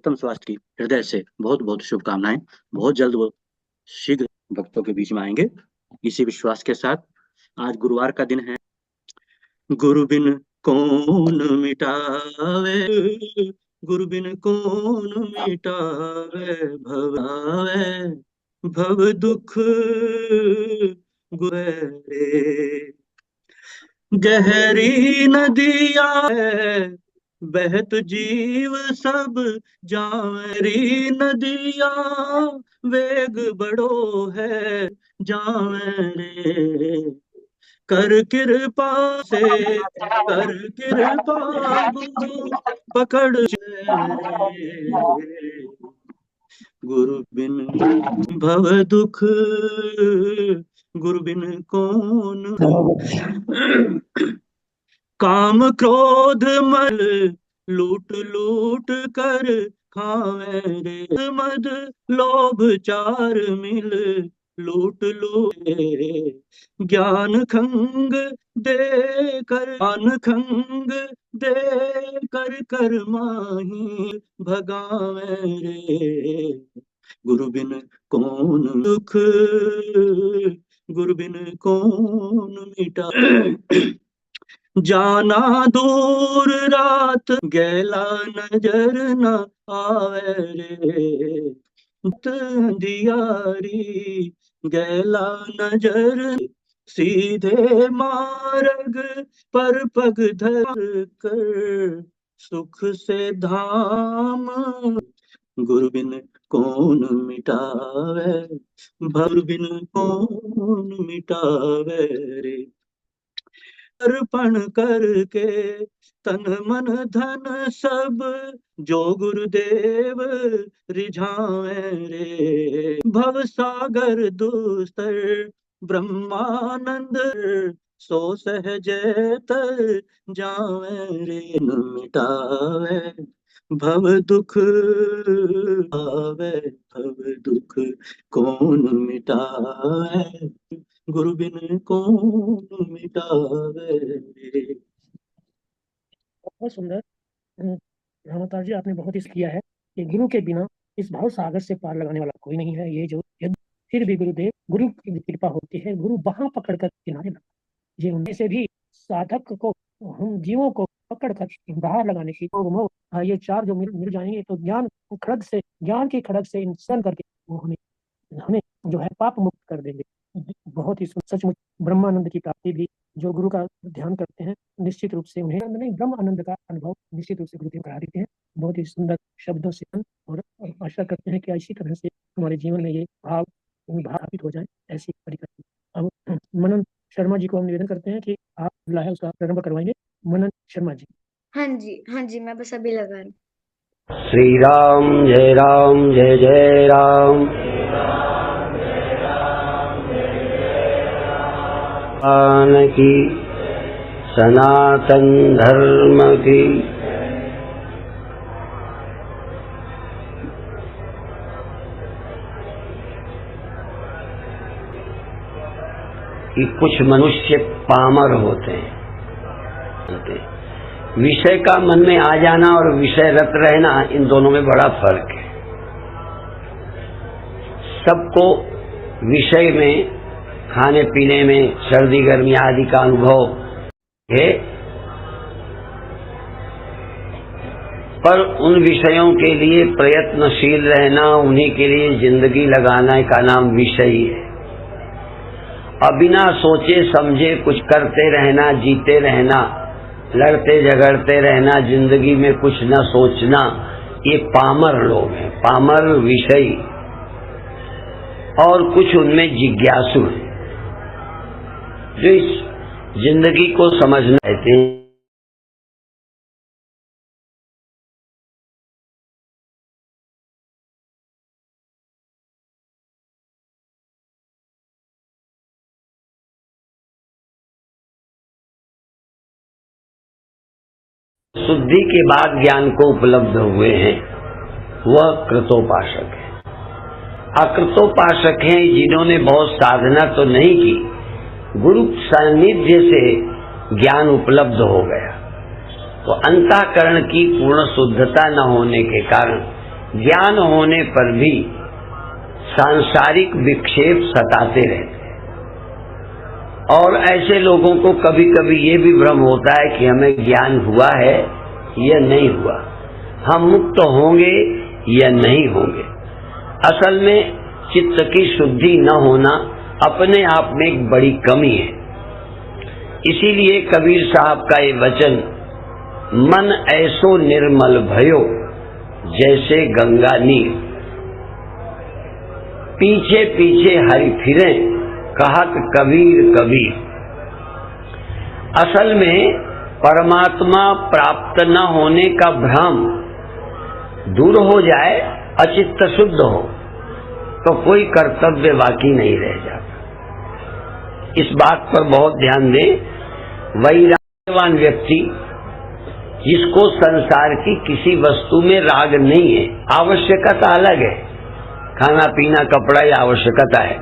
उत्तम स्वास्थ्य की हृदय से बहुत बहुत शुभकामनाएं। बहुत जल्द वो शीघ्र भक्तों के बीच में आएंगे, इसी विश्वास के साथ। आज गुरुवार का दिन है। गुरु बिन कौन मिटावे, गुरु बिन कौन मिटावे भवावे, भव दुख गुरे। गहरी नदिया है बहत जीव सब जावरी नदिया, वेग बड़ो है जावे रे। कर कृपा से कर कृपा गुरु पकड़ रे। गुरु बिन भव दुख, गुरु बिन कौन। काम क्रोध मल लूट लूट कर खावे रे, मद लोभ चार मिल लूट लूट रे। ज्ञान खंग दे कर, ज्ञान खंग दे कर कर माही भगावे रे। गुरु बिन कौन दुख, गुरु बिन कौन मिटा। जाना दूर रात गैला नजर न आवे रे, दियारी गैला नजर। सीधे मार्ग पर पग धर कर सुख से धाम, गुरु बिन कौन मिटावे, भव बिन कौन मिटावे रे। अर्पण करके तन मन धन सब जो गुरुदेव रिझावे रे। भव सागर दुस्तर ब्रह्मानंद सो सहजत जावे रे। न मिटावे भव दुख आवे, भव दुख कौन मिटावे, गुरु बिन कौन मिटावे। बहुत सुंदर। रामावतार जी, आपने बहुत इस किया है कि गुरु के बिना इस भाव सागर से पार लगाने वाला कोई नहीं है। ये जो फिर भी गुरुदेव, गुरु की कृपा होती है, गुरु बाह पकड़कर किनारे लगा, ये उनमें से भी साधक को, हम जीवों को पकड़कर बाहर लगाने की ये चार जो मिल जाएंगे तो ज्ञान खड़ग से, ज्ञान की खड़ग से इंसान करके वो हमें हमें जो है पाप मुक्त कर देंगे। बहुत ही सचमुच ब्रह्मानंद की प्राप्ति भी जो गुरु का ध्यान करते हैं निश्चित रूप से उन्हें नहीं, ब्रह्म आनंद का अनुभव निश्चित रूप से गुरुदेव करा देते हैं। बहुत ही सुंदर शब्दों से, और आशा करते हैं कि इसी तरह से हमारे जीवन में ये भाव स्थापित हो जाए, ऐसी परिकल्पना। अब मनन शर्मा जी को हम निवेदन करते हैं कि आप है उसका प्रारंभ करवाएंगे। मनन शर्मा जी। हाँ जी, मैं बस अभी लगा रही हूँ। श्री राम जय जय राम। भगवान की, सनातन धर्म की। कि कुछ मनुष्य पामर होते हैं, विषय का मन में आ जाना और विषय रत रहना, इन दोनों में बड़ा फर्क है। सबको विषय में, खाने पीने में, सर्दी गर्मी आदि का अनुभव है, पर उन विषयों के लिए प्रयत्नशील रहना, उन्हीं के लिए जिंदगी लगाना का नाम विषय है। और बिना सोचे समझे कुछ करते रहना, जीते रहना, लड़ते झगड़ते रहना, जिंदगी में कुछ न सोचना, ये पामर लोग हैं, पामर विषयी। और कुछ उनमें जिज्ञासु हैं जो इस जिंदगी को समझना चाहते हैं। शुद्धि के बाद ज्ञान को उपलब्ध हुए हैं, वह कृतोपासक है। अकृतोपासक हैं जिन्होंने बहुत साधना तो नहीं की, गुरु सानिध्य से ज्ञान उपलब्ध हो गया, तो अंतःकरण की पूर्ण शुद्धता न होने के कारण ज्ञान होने पर भी सांसारिक विक्षेप सताते रहते हैं। और ऐसे लोगों को कभी कभी ये भी भ्रम होता है कि हमें ज्ञान हुआ है या नहीं हुआ, हम मुक्त होंगे या नहीं होंगे। असल में चित्त की शुद्धि न होना अपने आप में एक बड़ी कमी है। इसीलिए कबीर साहब का ये वचन, मन ऐसो निर्मल भयो जैसे गंगा नीर, पीछे पीछे हरि फिरे कहत कबीर कबीर। असल में परमात्मा प्राप्त न होने का भ्रम दूर हो जाए, अचित्त शुद्ध हो, तो कोई कर्तव्य बाकी नहीं रह जाता। इस बात पर बहुत ध्यान दें। वैराग्यवान व्यक्ति, जिसको संसार की किसी वस्तु में राग नहीं है, आवश्यकता अलग है, खाना पीना कपड़ा ये आवश्यकता है,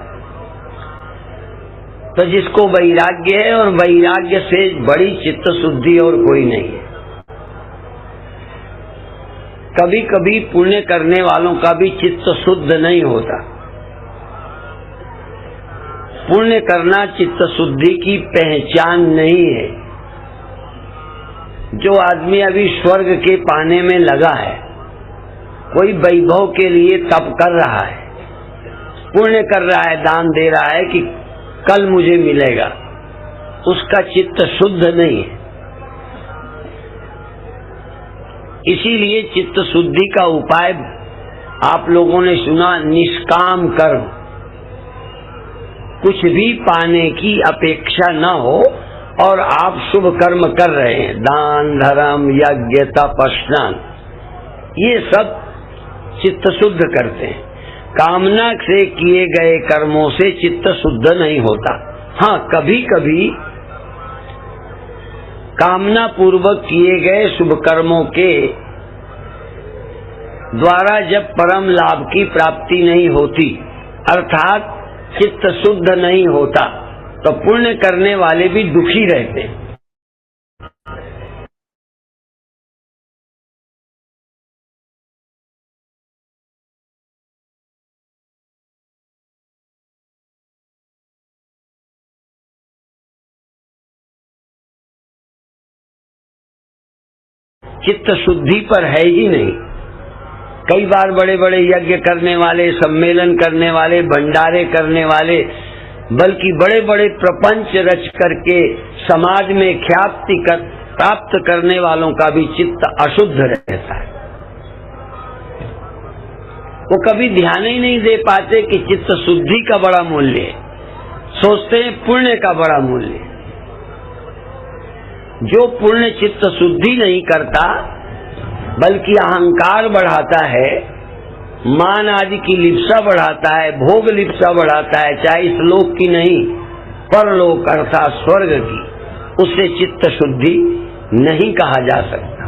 तो जिसको वैराग्य है, और वैराग्य से बड़ी चित्त शुद्धि और कोई नहीं है। कभी कभी पुण्य करने वालों का भी चित्त शुद्ध नहीं होता। पुण्य करना चित्त शुद्धि की पहचान नहीं है। जो आदमी अभी स्वर्ग के पाने में लगा है, कोई वैभव के लिए तप कर रहा है, पुण्य कर रहा है, दान दे रहा है कि कल मुझे मिलेगा, उसका चित्त शुद्ध नहीं है। इसीलिए चित्त शुद्धि का उपाय आप लोगों ने सुना, निष्काम कर्म, कुछ भी पाने की अपेक्षा न हो और आप शुभ कर्म कर रहे हैं, दान धर्म यज्ञ तप स्नान, ये सब चित्त शुद्ध करते हैं। कामना से किए गए कर्मों से चित्त शुद्ध नहीं होता। हाँ, कभी कभी कामना पूर्वक किए गए शुभ कर्मों के द्वारा जब परम लाभ की प्राप्ति नहीं होती, अर्थात चित्त शुद्ध नहीं होता, तो पुण्य करने वाले भी दुखी रहते हैं। चित्त शुद्धि पर है ही नहीं। कई बार बड़े बड़े यज्ञ करने वाले, सम्मेलन करने वाले, भंडारे करने वाले, बल्कि बड़े बड़े प्रपंच रच करके समाज में ख्याति प्राप्त करने वालों का भी चित्त अशुद्ध रहता है। वो कभी ध्यान ही नहीं दे पाते कि चित्त शुद्धि का बड़ा मूल्य है, सोचते हैं पुण्य का बड़ा मूल्य है। जो पुण्य चित्त शुद्धि नहीं करता बल्कि अहंकार बढ़ाता है, मान आदि की लिप्सा बढ़ाता है, भोग लिप्सा बढ़ाता है, चाहे इस लोक की नहीं परलोक अर्थात स्वर्ग की, उससे चित्त शुद्धि नहीं कहा जा सकता।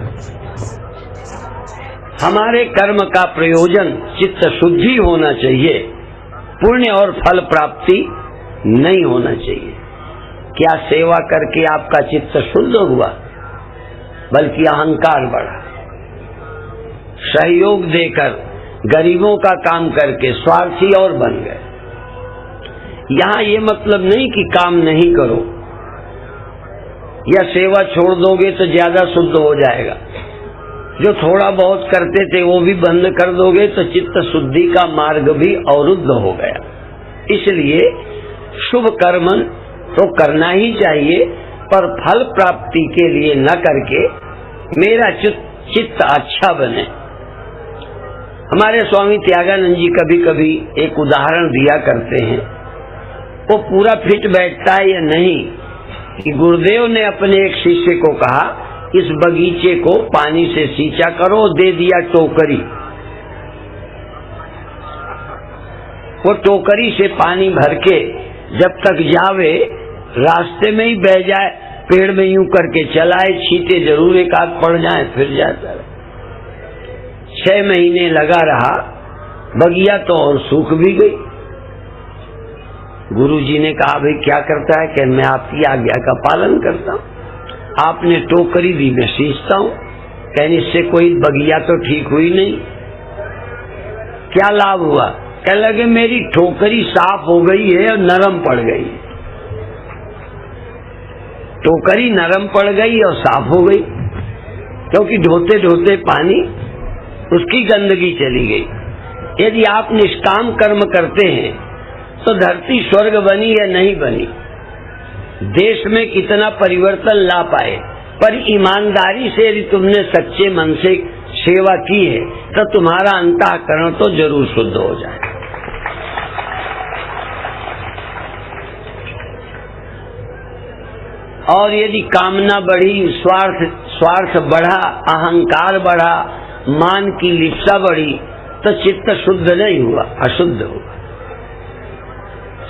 हमारे कर्म का प्रयोजन चित्त शुद्धि होना चाहिए, पुण्य और फल प्राप्ति नहीं होना चाहिए। क्या सेवा करके आपका चित्त शुद्ध हुआ, बल्कि अहंकार बढ़ा। सहयोग देकर गरीबों का काम करके स्वार्थी और बन गए। यहाँ ये मतलब नहीं कि काम नहीं करो या सेवा छोड़ दोगे तो ज्यादा शुद्ध हो जाएगा। जो थोड़ा बहुत करते थे वो भी बंद कर दोगे तो चित्त शुद्धि का मार्ग भी अवरुद्ध हो गया। इसलिए शुभ कर्म तो करना ही चाहिए, पर फल प्राप्ति के लिए न करके मेरा चित्त अच्छा बने। हमारे स्वामी त्यागानंद जी कभी कभी एक उदाहरण दिया करते हैं, वो पूरा फिट बैठता है या नहीं, कि गुरुदेव ने अपने एक शिष्य को कहा, इस बगीचे को पानी से सींचा करो, दे दिया टोकरी। वो टोकरी से पानी भर के जब तक जावे, रास्ते में ही बह जाए, पेड़ में यूं करके चलाए, छींटे जरूर एक आध पड़ जाए, फिर जाता रहे। 6 महीने लगा रहा, बगिया तो और सूख भी गई। गुरुजी ने कहा, भाई क्या करता है? कि मैं आपकी आज्ञा का पालन करता हूँ, आपने टोकरी दी मैं सींचता हूँ। कहने इससे कोई बगिया तो ठीक हुई नहीं। क्या लाभ हुआ? कहने लगे मेरी टोकरी साफ हो गई है और नरम पड़ गई। टोकरी नरम पड़ गई और साफ हो गई, क्योंकि ढोते ढोते पानी उसकी गंदगी चली गई। यदि आप निष्काम कर्म करते हैं तो धरती स्वर्ग बनी या नहीं बनी, देश में कितना परिवर्तन ला पाए, पर ईमानदारी से यदि तुमने सच्चे मन से सेवा की है तो तुम्हारा अंतःकरण तो जरूर शुद्ध हो जाए। और यदि कामना बढ़ी, स्वार्थ बढ़ा, अहंकार बढ़ा, मान की लिप्सा बढ़ी, तो चित्त शुद्ध नहीं हुआ, अशुद्ध हुआ।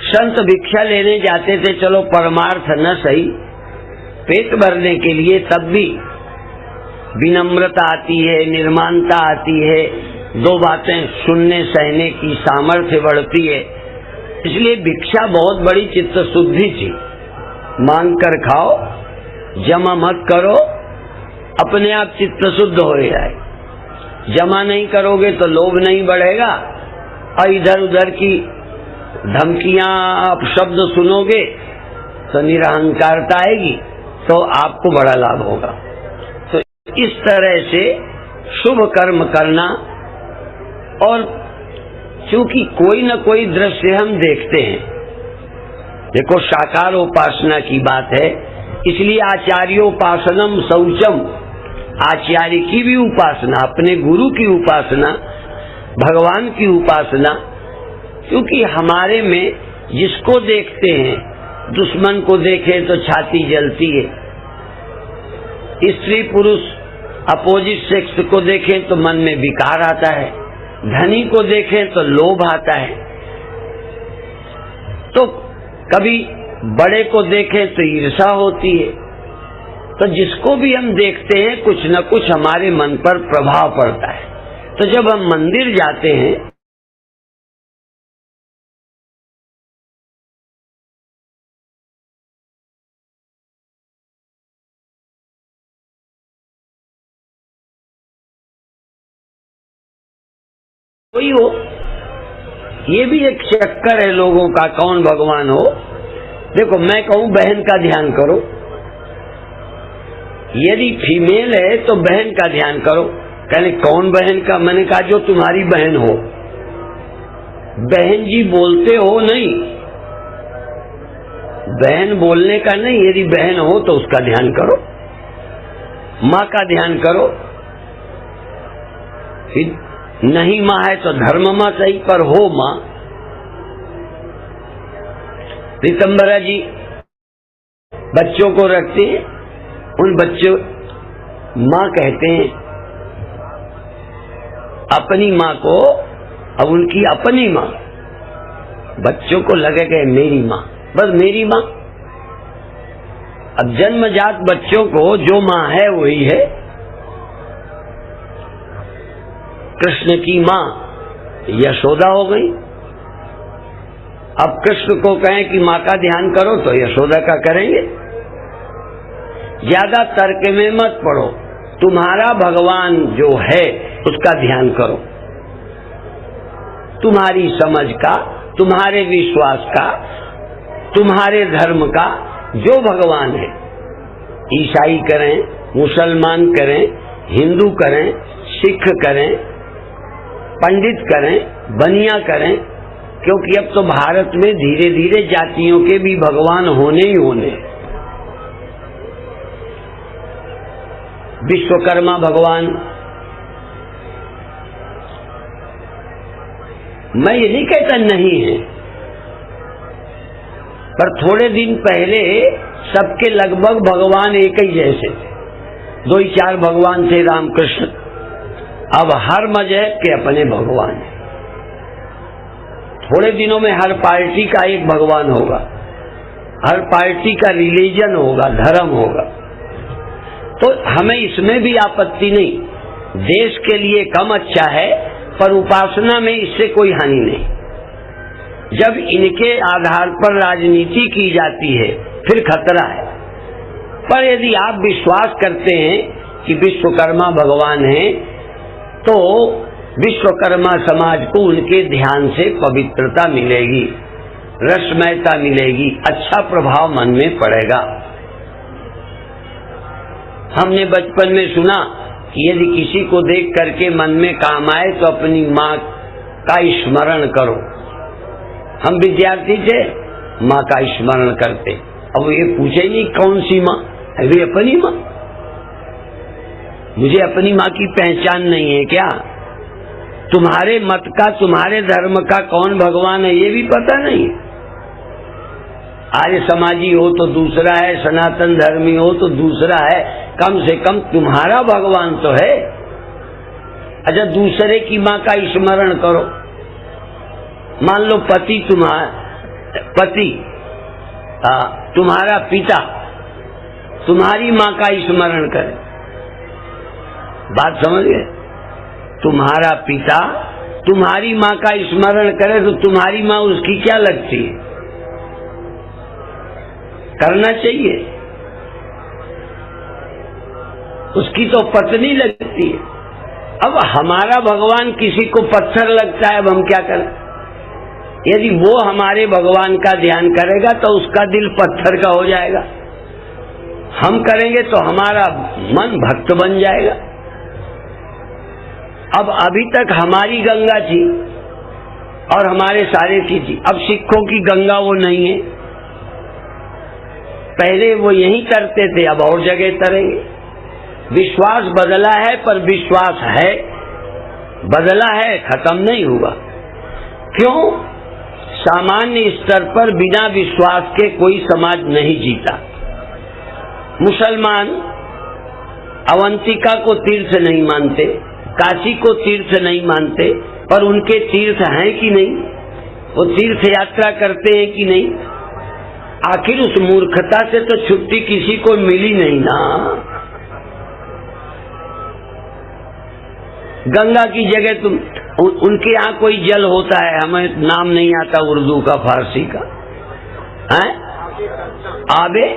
संत भिक्षा लेने जाते थे, चलो परमार्थ न सही, पेट भरने के लिए, तब भी विनम्रता आती है, निर्माणता आती है, दो बातें सुनने सहने की सामर्थ्य बढ़ती है। इसलिए भिक्षा बहुत बड़ी चित्त शुद्धि थी। मांग कर खाओ, जमा मत करो, अपने आप चित्त शुद्ध हो जाए। जमा नहीं करोगे तो लोभ नहीं बढ़ेगा, और इधर उधर की धमकियां शब्द सुनोगे तो निरहंकारता आएगी, तो आपको बड़ा लाभ होगा। तो इस तरह से शुभ कर्म करना, और क्योंकि कोई न कोई दृश्य हम देखते हैं, देखो साकार उपासना की बात है, इसलिए आचार्योपासनम शौचम, आचार्य की भी उपासना, अपने गुरु की उपासना, भगवान की उपासना, क्योंकि हमारे में जिसको देखते हैं, दुश्मन को देखें तो छाती जलती है, स्त्री पुरुष अपोजिट सेक्स को देखें तो मन में विकार आता है, धनी को देखें तो लोभ आता है, तो कभी बड़े को देखें तो ईर्ष्या होती है। तो जिसको भी हम देखते हैं कुछ न कुछ हमारे मन पर प्रभाव पड़ता है। तो जब हम मंदिर जाते हैं कोई हो, ये भी एक चक्कर है लोगों का, कौन भगवान हो। देखो मैं कहूं बहन का ध्यान करो, यदि फीमेल है तो बहन का ध्यान करो। कहने कौन बहन का? मैंने कहा जो तुम्हारी बहन हो। बहन जी बोलते हो नहीं, बहन बोलने का नहीं, यदि बहन हो तो उसका ध्यान करो। माँ का ध्यान करो, फिर नहीं माँ है तो धर्म माँ सही, पर हो माँ। पीतम्बरा जी बच्चों को रखते हैं, उन बच्चों माँ कहते हैं अपनी माँ को, अब उनकी अपनी माँ, बच्चों को लगेगा मेरी माँ, बस मेरी माँ। अब जन्मजात बच्चों को जो माँ है वही है। कृष्ण की माँ यशोदा हो गई। अब कृष्ण को कहें कि माँ का ध्यान करो तो यशोदा का करेंगे। ज्यादा तर्क में मत पड़ो, तुम्हारा भगवान जो है उसका ध्यान करो। तुम्हारी समझ का, तुम्हारे विश्वास का, तुम्हारे धर्म का जो भगवान है, ईसाई करें, मुसलमान करें, हिंदू करें, सिख करें, पंडित करें, बनिया करें, क्योंकि अब तो भारत में धीरे धीरे जातियों के भी भगवान होने ही होने। विश्वकर्मा भगवान, मैं ये नहीं कहता नहीं है, पर थोड़े दिन पहले सबके लगभग भगवान एक ही जैसे थे। 2-4 भगवान थे, रामकृष्ण। अब हर मजहब के अपने भगवान हैं। थोड़े दिनों में हर पार्टी का एक भगवान होगा, हर पार्टी का रिलीजन होगा, धर्म होगा। तो हमें इसमें भी आपत्ति नहीं, देश के लिए कम अच्छा है, पर उपासना में इससे कोई हानि नहीं। जब इनके आधार पर राजनीति की जाती है फिर खतरा है। पर यदि आप विश्वास करते हैं कि विश्वकर्मा भगवान हैं, तो विश्वकर्मा समाज को उनके ध्यान से पवित्रता मिलेगी, रसमयता मिलेगी, अच्छा प्रभाव मन में पड़ेगा। हमने बचपन में सुना कि यदि किसी को देख करके मन में काम आए तो अपनी माँ का स्मरण करो। हम विद्यार्थी थे, माँ का स्मरण करते। अब ये पूछे नहीं कौन सी माँ है, वे अपनी माँ। मुझे अपनी माँ की पहचान नहीं है क्या? तुम्हारे मत का, तुम्हारे धर्म का कौन भगवान है ये भी पता नहीं। आर्य समाजी हो तो दूसरा है, सनातन धर्मी हो तो दूसरा है, कम से कम तुम्हारा भगवान तो है। अच्छा, दूसरे की माँ का स्मरण करो। मान लो पति तुम्हारा पिता तुम्हारी माँ का स्मरण करे। बात समझ गए? तुम्हारा पिता तुम्हारी माँ का स्मरण करे तो तुम्हारी माँ उसकी क्या लगती है? करना चाहिए। उसकी तो पत्नी लगती है। अब हमारा भगवान किसी को पत्थर लगता है, अब हम क्या करें? यदि वो हमारे भगवान का ध्यान करेगा तो उसका दिल पत्थर का हो जाएगा, हम करेंगे तो हमारा मन भक्त बन जाएगा। अब अभी तक हमारी गंगा थी और हमारे सारे की थी, अब सिखों की गंगा वो नहीं है। पहले वो यहीं तरते थे, अब और जगह तरेंगे। विश्वास बदला है, पर विश्वास है, बदला है, खत्म नहीं हुआ। क्यों? सामान्य स्तर पर बिना विश्वास के कोई समाज नहीं जीता। मुसलमान अवंतिका को तीर्थ नहीं मानते, काशी को तीर्थ नहीं मानते, पर उनके तीर्थ हैं कि नहीं? वो तीर्थ यात्रा करते हैं कि नहीं? आखिर उस मूर्खता से तो छुट्टी किसी को मिली नहीं ना। गंगा की जगह तुम उनके यहाँ कोई जल होता है, हमें नाम नहीं आता उर्दू का, फारसी का है आबे।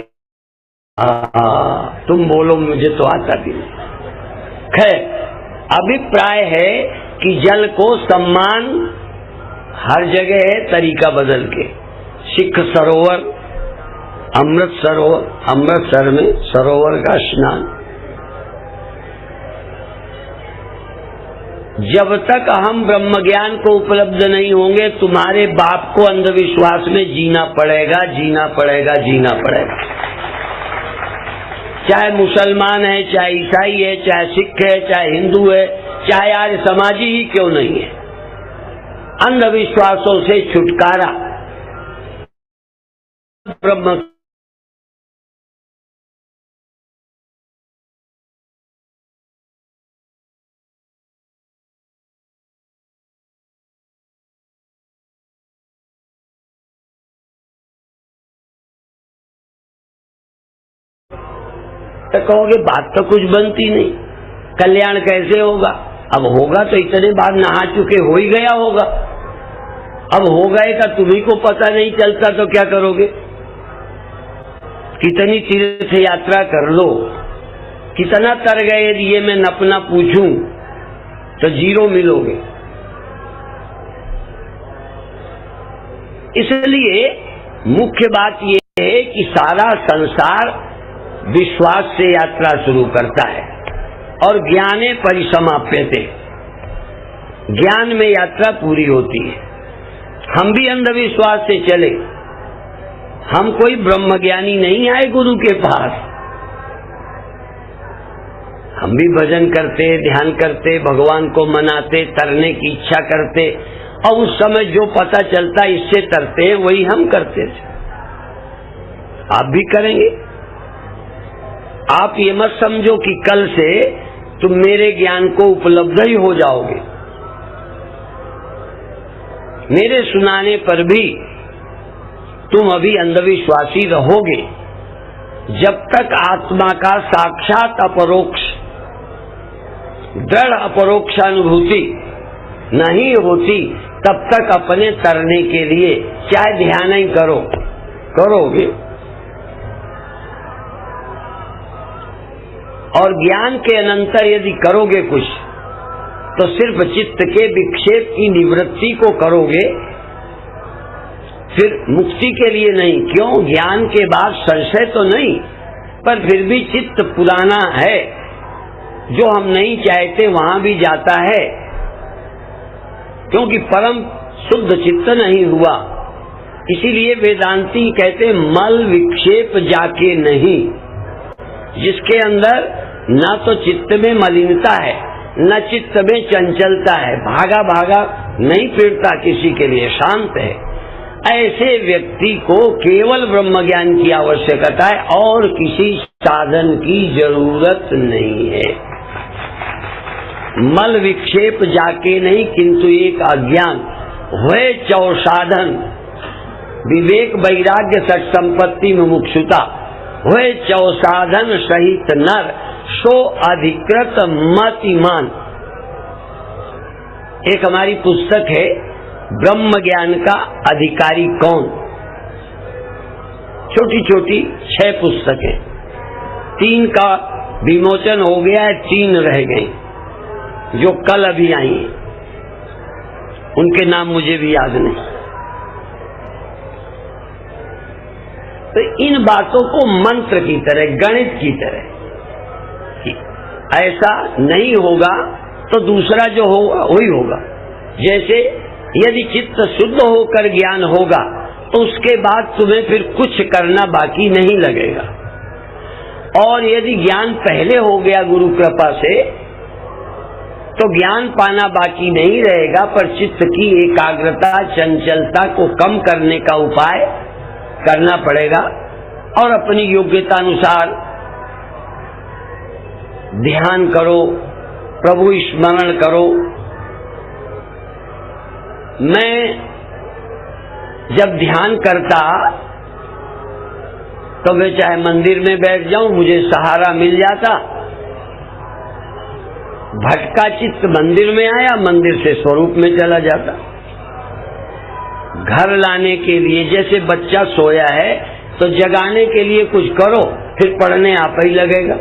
तुम बोलो, मुझे तो आता भी नहीं। खैर, अभिप्राय है कि जल को सम्मान हर जगह है, तरीका बदल के। सिख सरोवर, अमृत सरोवर, अमृतसर में सरोवर का स्नान। जब तक हम ब्रह्म ज्ञान को उपलब्ध नहीं होंगे, तुम्हारे बाप को अंधविश्वास में जीना पड़ेगा, जीना पड़ेगा, जीना पड़ेगा। चाहे मुसलमान है, चाहे ईसाई है, चाहे सिख है, चाहे हिंदू है, चाहे आर्य समाजी ही क्यों नहीं है। अंधविश्वासों से छुटकारा ब्रह्म तो कहोगे बात तो कुछ बनती नहीं, कल्याण कैसे होगा? अब होगा तो इतने बार नहा चुके हो ही गया होगा। अब हो गए का तुम्ही को पता नहीं चलता तो क्या करोगे? कितनी तीर्थ यात्रा कर लो, कितना तर गए, यदि ये मैं अपना पूछूं तो जीरो मिलोगे। इसलिए मुख्य बात ये है कि सारा संसार विश्वास से यात्रा शुरू करता है और ज्ञाने परिसमाप्यते, ज्ञान में यात्रा पूरी होती है। हम भी अंधविश्वास से चले, हम कोई ब्रह्मज्ञानी नहीं आए गुरु के पास। हम भी भजन करते, ध्यान करते, भगवान को मनाते, तरने की इच्छा करते, और उस समय जो पता चलता इससे तरते वही हम करते थे। आप भी करेंगे। आप ये मत समझो कि कल से तुम मेरे ज्ञान को उपलब्ध ही हो जाओगे। मेरे सुनाने पर भी तुम अभी अंधविश्वासी रहोगे। जब तक आत्मा का साक्षात अपरोक्ष, दृढ़ अपरोक्षानुभूति नहीं होती, तब तक अपने तरने के लिए चाहे ध्यान ही करोगे। और ज्ञान के अनंतर यदि करोगे कुछ, तो सिर्फ चित्त के विक्षेप की निवृत्ति को करोगे, फिर मुक्ति के लिए नहीं। क्यों? ज्ञान के बाद संशय तो नहीं, पर फिर भी चित्त पुराना है, जो हम नहीं चाहते वहां भी जाता है, क्योंकि परम शुद्ध चित्त नहीं हुआ। इसीलिए वेदांती कहते मल विक्षेप जाके नहीं। जिसके अंदर न तो चित्त में मलिनता है, न चित्त में चंचलता है, भागा भागा नहीं फिरता किसी के लिए, शांत है, ऐसे व्यक्ति को केवल ब्रह्म ज्ञान की आवश्यकता है और किसी साधन की जरूरत नहीं है। मल विक्षेप जाके नहीं, किंतु एक अज्ञान हुए चौ साधन, विवेक वैराग्य सठ संपत्ति मुमुक्षुता, हुए चौ साधन सहित नर, सो अधिकृत मतिमान। एक हमारी पुस्तक है ब्रह्म ज्ञान का अधिकारी कौन, छोटी छोटी 6 पुस्तकें, 3 का विमोचन हो गया है, 3 रह गई जो कल अभी आई हैं, उनके नाम मुझे भी याद नहीं। तो इन बातों को मंत्र की तरह, गणित की तरह, ऐसा नहीं होगा तो दूसरा जो होगा वही होगा। जैसे यदि चित्त शुद्ध होकर ज्ञान होगा तो उसके बाद तुम्हें फिर कुछ करना बाकी नहीं लगेगा, और यदि ज्ञान पहले हो गया गुरु कृपा से तो ज्ञान पाना बाकी नहीं रहेगा, पर चित्त की एकाग्रता चंचलता को कम करने का उपाय करना पड़ेगा और अपनी योग्यता अनुसार ध्यान करो, प्रभु स्मरण करो। मैं जब ध्यान करता तो मैं चाहे मंदिर में बैठ जाऊं, मुझे सहारा मिल जाता। भटका चित्त मंदिर में आया, मंदिर से स्वरूप में चला जाता। घर लाने के लिए, जैसे बच्चा सोया है तो जगाने के लिए कुछ करो, फिर पढ़ने आप ही लगेगा।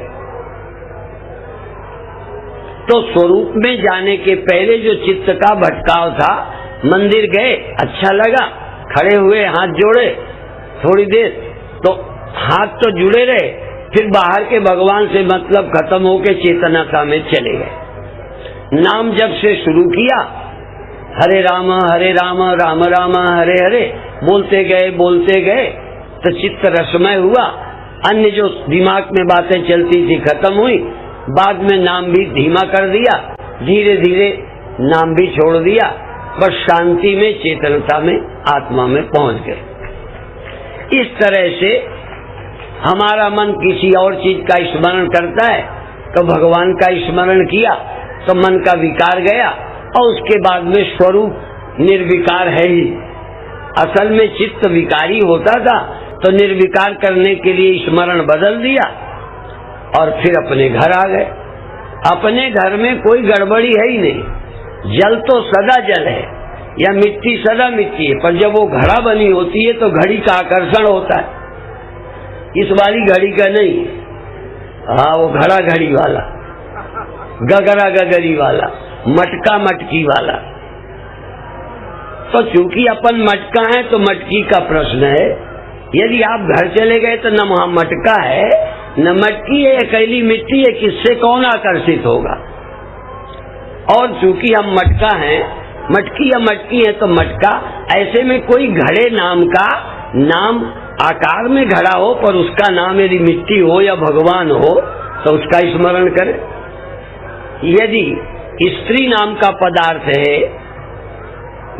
तो स्वरूप में जाने के पहले जो चित्त का भटकाव था, मंदिर गए, अच्छा लगा, खड़े हुए, हाथ जोड़े, थोड़ी देर तो हाथ तो जुड़े रहे, फिर बाहर के भगवान से मतलब खत्म होके चेतनता में चले गए। नाम जब से शुरू किया, हरे राम राम राम हरे हरे बोलते गए तो चित्त रसमय हुआ। अन्य जो दिमाग में बातें चलती थी खत्म हुई। बाद में नाम भी धीमा कर दिया, धीरे धीरे नाम भी छोड़ दिया, बस शांति में, चेतनता में, आत्मा में पहुंच गए। इस तरह से हमारा मन किसी और चीज का स्मरण करता है तो भगवान का स्मरण किया तो मन का विकार गया, और उसके बाद में स्वरूप निर्विकार है ही। असल में चित्त विकारी होता था तो निर्विकार करने के लिए स्मरण बदल दिया और फिर अपने घर आ गए। अपने घर में कोई गड़बड़ी है ही नहीं, जल तो सदा जल है या मिट्टी सदा मिट्टी है, पर जब वो घड़ा बनी होती है तो घड़ी का आकर्षण होता है, इस वाली घड़ी का नहीं। हाँ, वो घड़ा घड़ी वाला, गगरा गगरी वाला, मटका मटकी वाला। तो चूंकि अपन मटका है तो मटकी का प्रश्न है। यदि आप घर चले गए तो न वहां मटका है न मटकी है, अकेली मिट्टी है, किससे कौन आकर्षित होगा। और चूंकि हम मटका हैं, मटकी या मटकी है तो मटका, ऐसे में कोई घड़े नाम का, नाम आकार में घड़ा हो पर उसका नाम यदि मिट्टी हो या भगवान हो तो उसका स्मरण करें। यदि स्त्री नाम का पदार्थ है,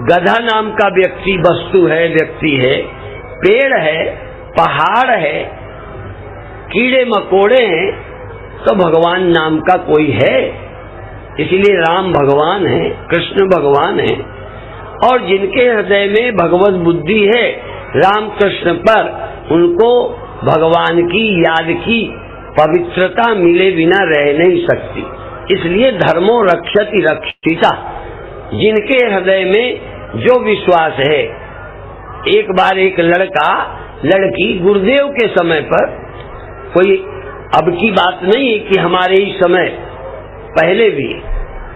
गधा नाम का व्यक्ति वस्तु है, व्यक्ति है, पेड़ है, पहाड़ है, कीड़े मकोड़े हैं, तो भगवान नाम का कोई है। इसलिए राम भगवान है, कृष्ण भगवान है, और जिनके हृदय में भगवत बुद्धि है राम कृष्ण पर, उनको भगवान की याद की पवित्रता मिले बिना रह नहीं सकती। इसलिए धर्मो रक्षति रक्षिता, जिनके हृदय में जो विश्वास है। एक बार एक लड़का लड़की गुरुदेव के समय पर, कोई अब की बात नहीं है कि हमारे ही समय, पहले भी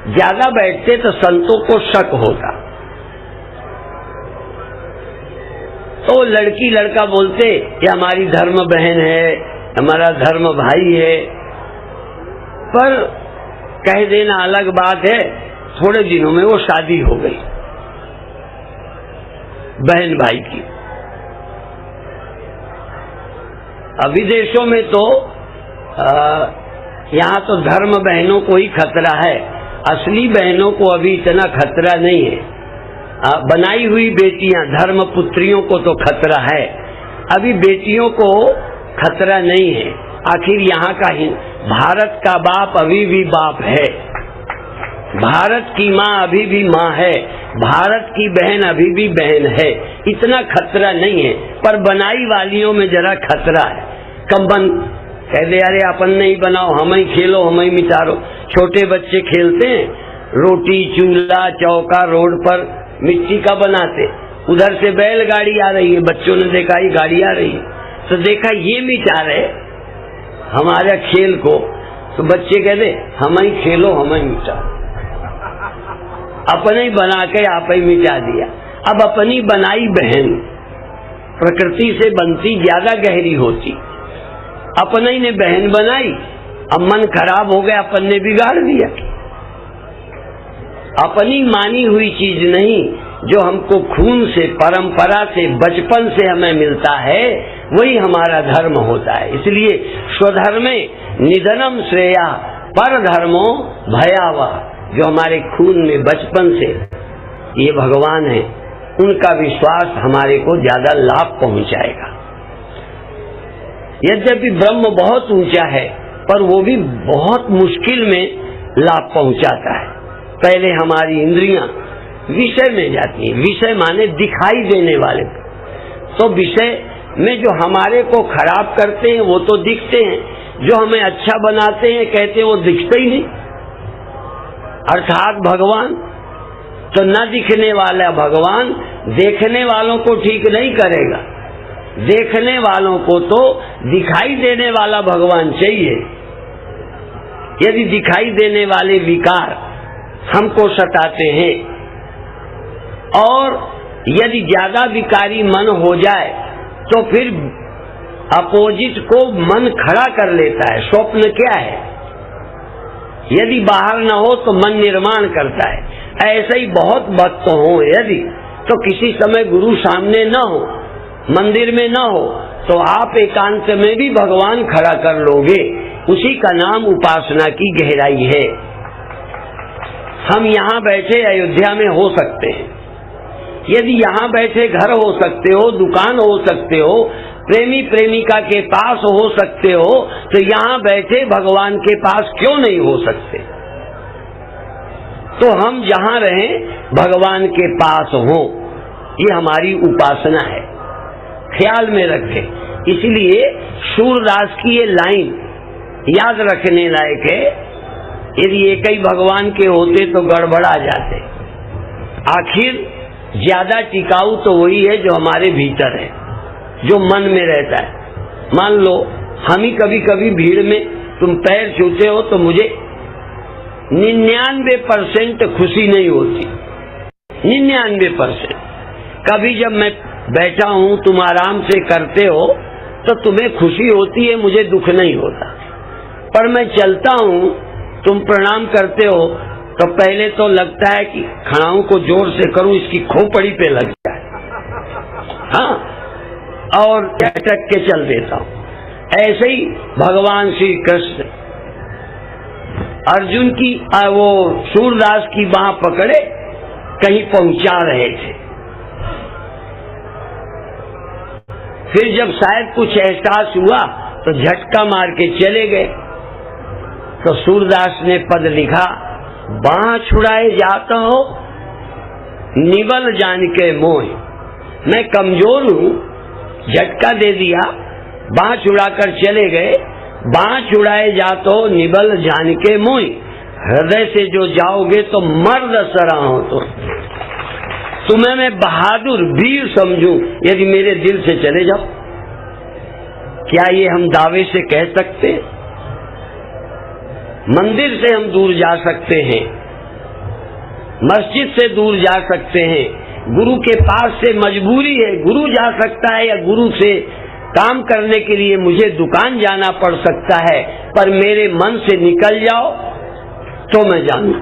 ज्यादा बैठते तो संतों को शक होता। तो लड़की लड़का बोलते ये हमारी धर्म बहन है, हमारा धर्म भाई है, पर कह देना अलग बात है। थोड़े दिनों में वो शादी हो गई बहन भाई की। अभी देशों में तो यहाँ तो धर्म बहनों को ही खतरा है, असली बहनों को अभी इतना खतरा नहीं है। बनाई हुई बेटियां धर्म पुत्रियों को तो खतरा है, अभी बेटियों को खतरा नहीं है। आखिर यहाँ का ही भारत का बाप अभी भी बाप है, भारत की माँ अभी भी माँ है, भारत की बहन अभी भी बहन है। इतना खतरा नहीं है, पर बनाई वालियों में जरा खतरा है। कंबन कह दे अरे अपन नहीं बनाओ, हम ही खेलो, हम ही मिटारो। छोटे बच्चे खेलते हैं, रोटी चूल्हा चौका रोड पर मिट्टी का बनाते, उधर से बैलगाड़ी आ रही है, बच्चों ने देखा ये गाड़ी आ रही है, तो देखा ये मिटा रहे हमारे खेल को, तो बच्चे कहते हम ही खेलो, हम ही मिटाओ। अपने ही बना के आप ही मिटा दिया। अब अपनी बनाई बहन प्रकृति से बनती ज्यादा गहरी होती, अपने ही ने बहन बनाई, अब मन खराब हो गया, अपन ने बिगाड़ दिया। अपनी मानी हुई चीज नहीं, जो हमको खून से परंपरा से बचपन से हमें मिलता है वही हमारा धर्म होता है। इसलिए स्वधर्मे निधनम श्रेया पर धर्मो भयावह। जो हमारे खून में बचपन से ये भगवान है, उनका विश्वास हमारे को ज्यादा लाभ पहुंचाएगा। यद्यपि ब्रह्म बहुत ऊंचा है, पर वो भी बहुत मुश्किल में लाभ पहुंचाता है। पहले हमारी इंद्रियां विषय में जाती हैं, विषय माने दिखाई देने वाले, तो विषय में जो हमारे को खराब करते हैं वो तो दिखते हैं, जो हमें अच्छा बनाते हैं कहते हैं वो दिखते ही नहीं। अर्थात भगवान तो न दिखने वाला भगवान देखने वालों को ठीक नहीं करेगा, देखने वालों को तो दिखाई देने वाला भगवान चाहिए। यदि दिखाई देने वाले विकार हमको सताते हैं और यदि ज्यादा विकारी मन हो जाए तो फिर अपोजिट को मन खड़ा कर लेता है। स्वप्न क्या है? यदि बाहर न हो तो मन निर्माण करता है। ऐसे ही बहुत भक्त हो यदि, तो किसी समय गुरु सामने न हो, मंदिर में न हो, तो आप एकांत में भी भगवान खड़ा कर लोगे। उसी का नाम उपासना की गहराई है। हम यहाँ बैठे अयोध्या में हो सकते हैं, यदि यहाँ बैठे घर हो सकते हो, दुकान हो सकते हो, प्रेमी प्रेमिका के पास हो सकते हो, तो यहाँ बैठे भगवान के पास क्यों नहीं हो सकते? तो हम जहाँ रहें भगवान के पास हो, ये हमारी उपासना है, ख्याल में रखें। इसलिए सूरदास की ये लाइन याद रखने लायक है। यदि एक ही भगवान के होते तो गड़बड़ा जाते। आखिर ज्यादा टिकाऊ तो वही है जो हमारे भीतर है, जो मन में रहता है। मान लो हम ही कभी कभी भीड़ में तुम पैर छूते हो तो मुझे 99% खुशी नहीं होती, 99%। कभी जब मैं बैठा हूं तुम आराम से करते हो तो तुम्हें खुशी होती है, मुझे दुख नहीं होता। पर मैं चलता हूं, तुम प्रणाम करते हो तो पहले तो लगता है कि खड़ाऊ को जोर से करूं, इसकी खोपड़ी पे लग जाए, हाँ, और अटक के चल देता हूं। ऐसे ही भगवान श्री कृष्ण अर्जुन की वो सूरदास की बांह पकड़े कहीं पहुंचा रहे थे। फिर जब शायद कुछ एहसास हुआ तो झटका मार के चले गए। तो सूरदास ने पद लिखा, बांह छुड़ाए जाता हो निबल जान के मोह। मैं कमजोर हूं, झटका दे दिया, बांह छुड़ाकर चले गए। बांह छुड़ाए जाता हो निबल जान के मोह, हृदय से जो जाओगे तो मर्द सरा हो। तो तुम्हें मैं बहादुर वीर समझूं यदि मेरे दिल से चले जाओ। क्या ये हम दावे से कह सकते हैं? मंदिर से हम दूर जा सकते हैं, मस्जिद से दूर जा सकते हैं, गुरु के पास से मजबूरी है गुरु जा सकता है, या गुरु से काम करने के लिए मुझे दुकान जाना पड़ सकता है, पर मेरे मन से निकल जाओ तो मैं जानू।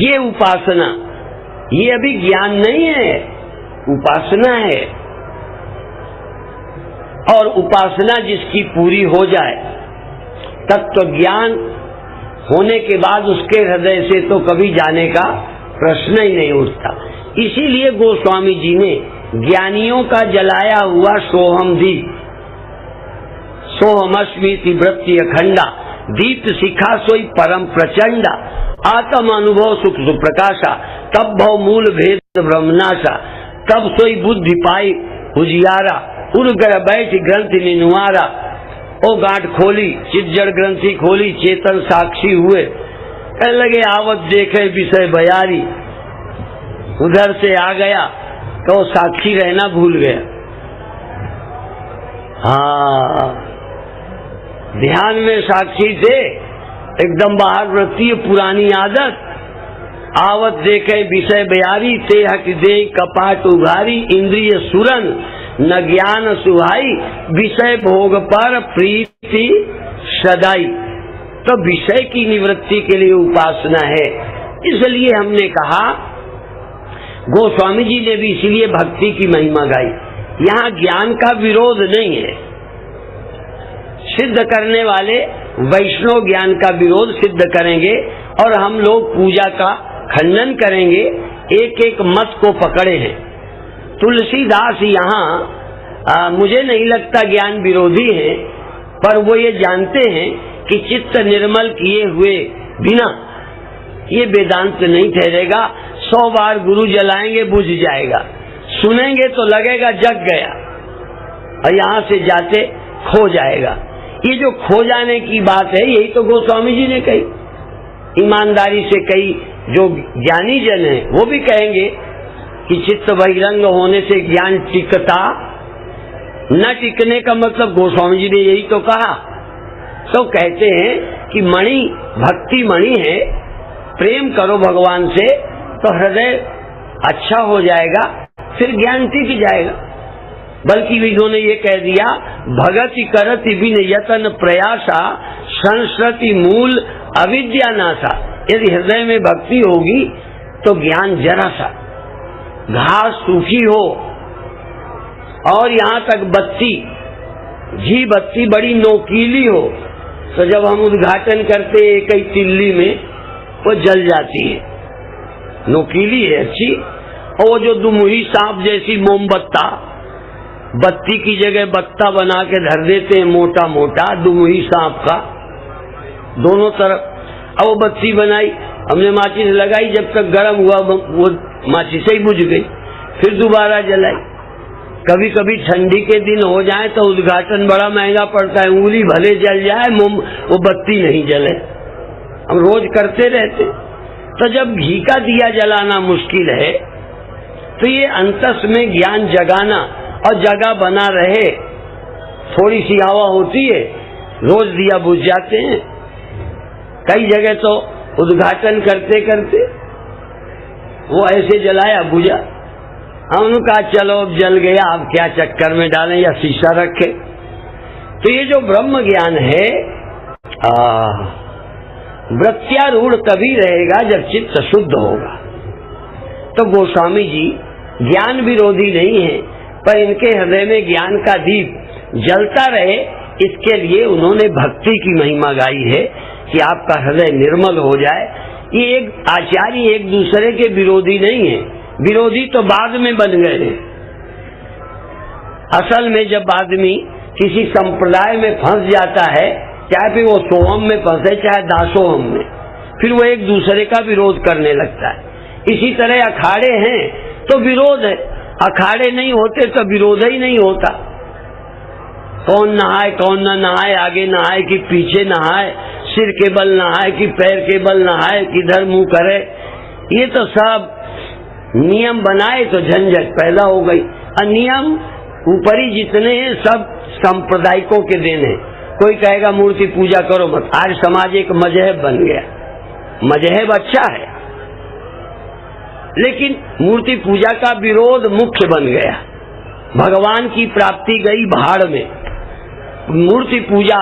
ये उपासना, ये अभी ज्ञान नहीं है, उपासना है। और उपासना जिसकी पूरी हो जाए, तत्व ज्ञान होने के बाद उसके हृदय से तो कभी जाने का प्रश्न ही नहीं उठता। इसीलिए गोस्वामी जी ने ज्ञानियों का जलाया हुआ सोहम दीप, सोहमस्मीति वृत्ति अखंडा, दीप शिखा सोई परम प्रचंडा, आत्म अनुभव सुख सुप्रकाशा, तब भव मूल भेद ब्रह्मनाशा, तब सोई बुद्धि पाई उजियारा, उर्गर बैठ ग्रंथि निनुआरा। ओ गांठ खोली चिज्जड़ ग्रंथि खोली, चेतन साक्षी हुए, कहने लगे आवत देखे विषय बयारी। उधर से आ गया तो साक्षी रहना भूल गया। हाँ, ध्यान में साक्षी थे, एकदम बाहर वृत्ति पुरानी आदत। आवत देखे विषय बयारी, ते हक दे कपाट उघारी, इंद्रिय सुरन न ज्ञान सुहाई, विषय भोग पर प्रीति सदाई। तो विषय की निवृत्ति के लिए उपासना है। इसलिए हमने कहा, गोस्वामी जी ने भी इसीलिए भक्ति की महिमा गाई। यहाँ ज्ञान का विरोध नहीं है, सिद्ध करने वाले वैष्णव ज्ञान का विरोध सिद्ध करेंगे और हम लोग पूजा का खंडन करेंगे। एक एक मत को पकड़े हैं। तुलसीदास यहाँ मुझे नहीं लगता ज्ञान विरोधी है, पर वो ये जानते हैं कि चित्त निर्मल किए हुए बिना ये वेदांत नहीं ठहरेगा। 100 बार गुरु जलाएंगे बुझ जाएगा, सुनेंगे तो लगेगा जग गया, और यहाँ से जाते खो जाएगा। ये जो खो जाने की बात है, यही तो गोस्वामी जी ने कही, ईमानदारी से कही। जो ज्ञानी जन है वो भी कहेंगे कि चित्त बहिरंग होने से ज्ञान टिकता, न टिकने का मतलब गोस्वामी जी ने यही तो कहा। तो कहते हैं कि मणि भक्ति मणि है, प्रेम करो भगवान से तो हृदय अच्छा हो जाएगा, फिर ज्ञान टिक जाएगा। बल्कि इन्होंने ये कह दिया, भगति करति बिन यतन प्रयासा, संस्कृति मूल अविद्या नासा। यदि हृदय में भक्ति होगी तो ज्ञान जरा सा, घास सूखी हो और यहाँ तक बत्ती, घी बत्ती बड़ी नोकीली हो, तो जब हम उद्घाटन करते एक ही तिल्ली में वो जल जाती है, नोकीली है अच्छी। और वो जो दुमुही सांप जैसी मोमबत्ता, बत्ती की जगह बत्ता बना के धर देते हैं मोटा मोटा, दुमुही सांप का दोनों तरफ। अब वो बत्ती बनाई, हमने माचिस लगाई, जब तक गर्म हुआ वो माचिस ही बुझ गई, फिर दोबारा जलाई। कभी कभी ठंडी के दिन हो जाए तो उद्घाटन बड़ा महंगा पड़ता है, उंगली भले जल जाए वो बत्ती नहीं जले। हम रोज करते रहते। तो जब घी का दिया जलाना मुश्किल है, तो ये अंतस में ज्ञान जगाना और जगह बना रहे। थोड़ी सी हवा होती है, रोज दिया बुझ जाते हैं। कई जगह तो उद्घाटन करते करते वो ऐसे जलाया बुझा। हमने कहा चलो अब जल गया, अब क्या चक्कर में डालें या शीशा रखें। तो ये जो ब्रह्म ज्ञान है, वृत्त्यारूढ़ तभी रहेगा जब चित्त शुद्ध होगा। तो गोस्वामी जी ज्ञान विरोधी नहीं है, पर इनके हृदय में ज्ञान का दीप जलता रहे, इसके लिए उन्होंने भक्ति की महिमा गाई है कि आपका हृदय निर्मल हो जाए। ये एक आचार्य एक दूसरे के विरोधी नहीं है, विरोधी तो बाद में बन गए हैं। असल में जब आदमी किसी संप्रदाय में फंस जाता है, चाहे फिर वो सोहम में फंसे चाहे दासोहम में, फिर वो एक दूसरे का विरोध करने लगता है। इसी तरह अखाड़े हैं तो विरोध है, अखाड़े नहीं होते तो विरोध ही नहीं होता। कौन नहाए कौन न नहाए, आगे नहाए कि पीछे नहाए, सिर के बल नहाए कि पैर के बल नहाए, किधर मुंह करे, ये तो सब नियम बनाए तो झंझट पैदा हो गई। और नियम ऊपरी जितने हैं सब सांप्रदायिकों के देन है। कोई कहेगा मूर्ति पूजा करो मत, आज समाज एक मजहब बन गया। मजहब अच्छा है, लेकिन मूर्ति पूजा का विरोध मुख्य बन गया। भगवान की प्राप्ति गई भाड़ में, मूर्ति पूजा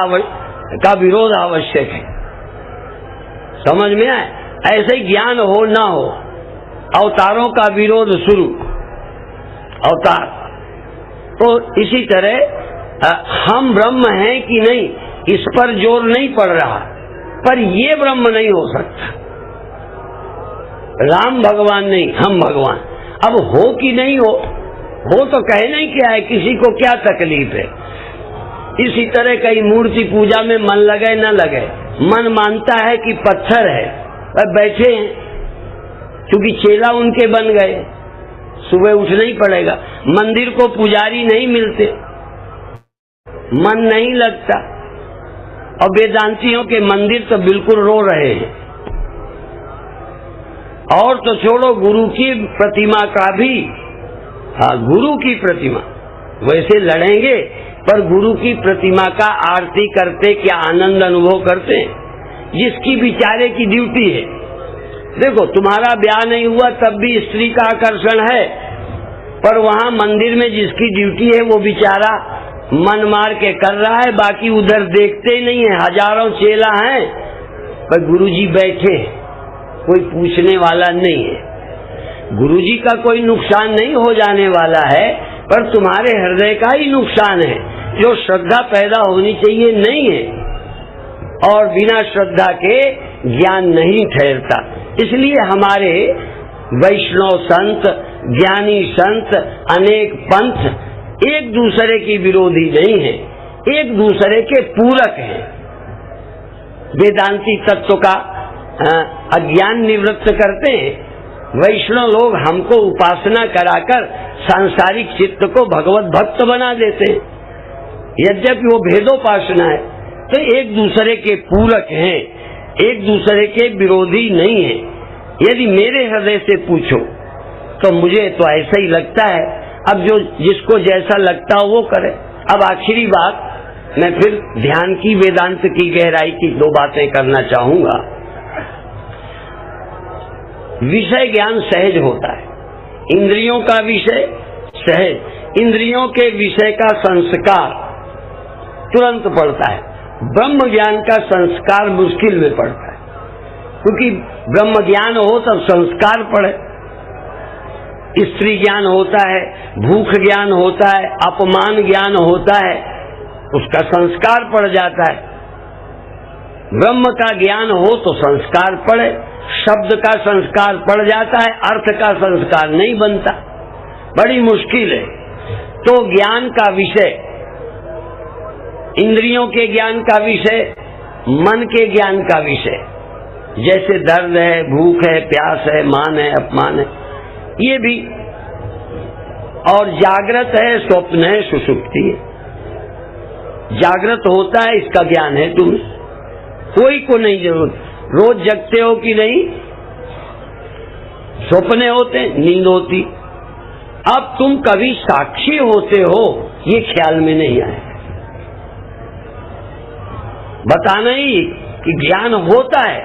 का विरोध आवश्यक है। समझ में आए? ऐसे ही ज्ञान हो ना हो, अवतारों का विरोध शुरू। अवतार तो इसी तरह हम ब्रह्म हैं कि नहीं, इस पर जोर नहीं पड़ रहा, पर ये ब्रह्म नहीं हो सकता। राम भगवान नहीं, हम भगवान। अब हो कि नहीं हो तो कहना ही क्या है, किसी को क्या तकलीफ है। इसी तरह कहीं मूर्ति पूजा में मन लगे न लगे, मन मानता है कि पत्थर है, अब बैठे हैं, क्योंकि चेला उनके बन गए, सुबह उठना ही पड़ेगा। मंदिर को पुजारी नहीं मिलते, मन नहीं लगता, और वेदांतियों के मंदिर तो बिल्कुल रो रहे हैं। और तो छोड़ो, गुरु की प्रतिमा का भी, हाँ, गुरु की प्रतिमा, वैसे लड़ेंगे पर गुरु की प्रतिमा का आरती करते क्या आनंद अनुभव करते हैं, जिसकी बेचारे की ड्यूटी है। देखो, तुम्हारा ब्याह नहीं हुआ तब भी स्त्री का आकर्षण है, पर वहां मंदिर में जिसकी ड्यूटी है वो बेचारा मन मार के कर रहा है, बाकी उधर देखते ही नहीं है। हजारों चेला हैं, पर गुरुजी बैठे, कोई पूछने वाला नहीं है। गुरुजी का कोई नुकसान नहीं हो जाने वाला है, पर तुम्हारे हृदय का ही नुकसान है। जो श्रद्धा पैदा होनी चाहिए नहीं है, और बिना श्रद्धा के ज्ञान नहीं ठहरता। इसलिए हमारे वैष्णव संत, ज्ञानी संत, अनेक पंथ एक दूसरे की विरोधी नहीं है, एक दूसरे के पूरक हैं। वेदांती तत्व का अज्ञान निवृत्त करते हैं, वैष्णव लोग हमको उपासना कराकर सांसारिक चित्त को भगवत भक्त बना देते हैं। यद्यपि वो भेदोपासना है, तो एक दूसरे के पूरक हैं, एक दूसरे के विरोधी नहीं है। यदि मेरे हृदय से पूछो तो मुझे तो ऐसा ही लगता है। अब जो जिसको जैसा लगता हो वो करे। अब आखिरी बात, मैं फिर ध्यान की, वेदांत की गहराई की 2 बातें करना चाहूंगा। विषय ज्ञान सहज होता है, इंद्रियों का विषय सहज, इंद्रियों के विषय का संस्कार तुरंत पड़ता है। ब्रह्म ज्ञान का संस्कार मुश्किल में पड़ता है, क्योंकि ब्रह्म ज्ञान हो तब संस्कार पड़े। स्त्री ज्ञान होता है, भूख ज्ञान होता है, अपमान ज्ञान होता है, उसका संस्कार पड़ जाता है। ब्रह्म का ज्ञान हो तो संस्कार पड़े, शब्द का संस्कार पड़ जाता है, अर्थ का संस्कार नहीं बनता, बड़ी मुश्किल है। तो ज्ञान का विषय, इंद्रियों के ज्ञान का विषय, मन के ज्ञान का विषय, जैसे दर्द है, भूख है, प्यास है, मान है, अपमान है, ये भी। और जागृत है, स्वप्न है, सुषुप्ति है। जागृत होता है, इसका ज्ञान है तुम्हें, कोई को नहीं जरूरत। रोज जगते हो कि नहीं, सपने होते, नींद होती। अब तुम कभी साक्षी होते हो, ये ख्याल में नहीं आया। बताना ही कि ज्ञान होता है।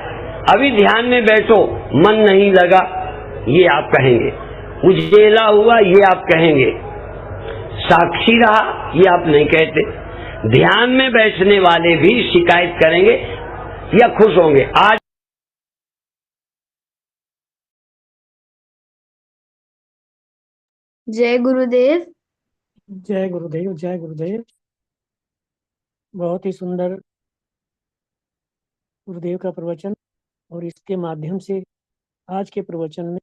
अभी ध्यान में बैठो, मन नहीं लगा, ये आप कहेंगे। उजेला हुआ, ये आप कहेंगे। साक्षी रहा, ये आप नहीं कहते। ध्यान में बैठने वाले भी शिकायत करेंगे या खुश होंगे। आज जय गुरुदेव। जय गुरुदेव, जय गुरुदेव। बहुत ही सुंदर गुरुदेव का प्रवचन, और इसके माध्यम से आज के प्रवचन में,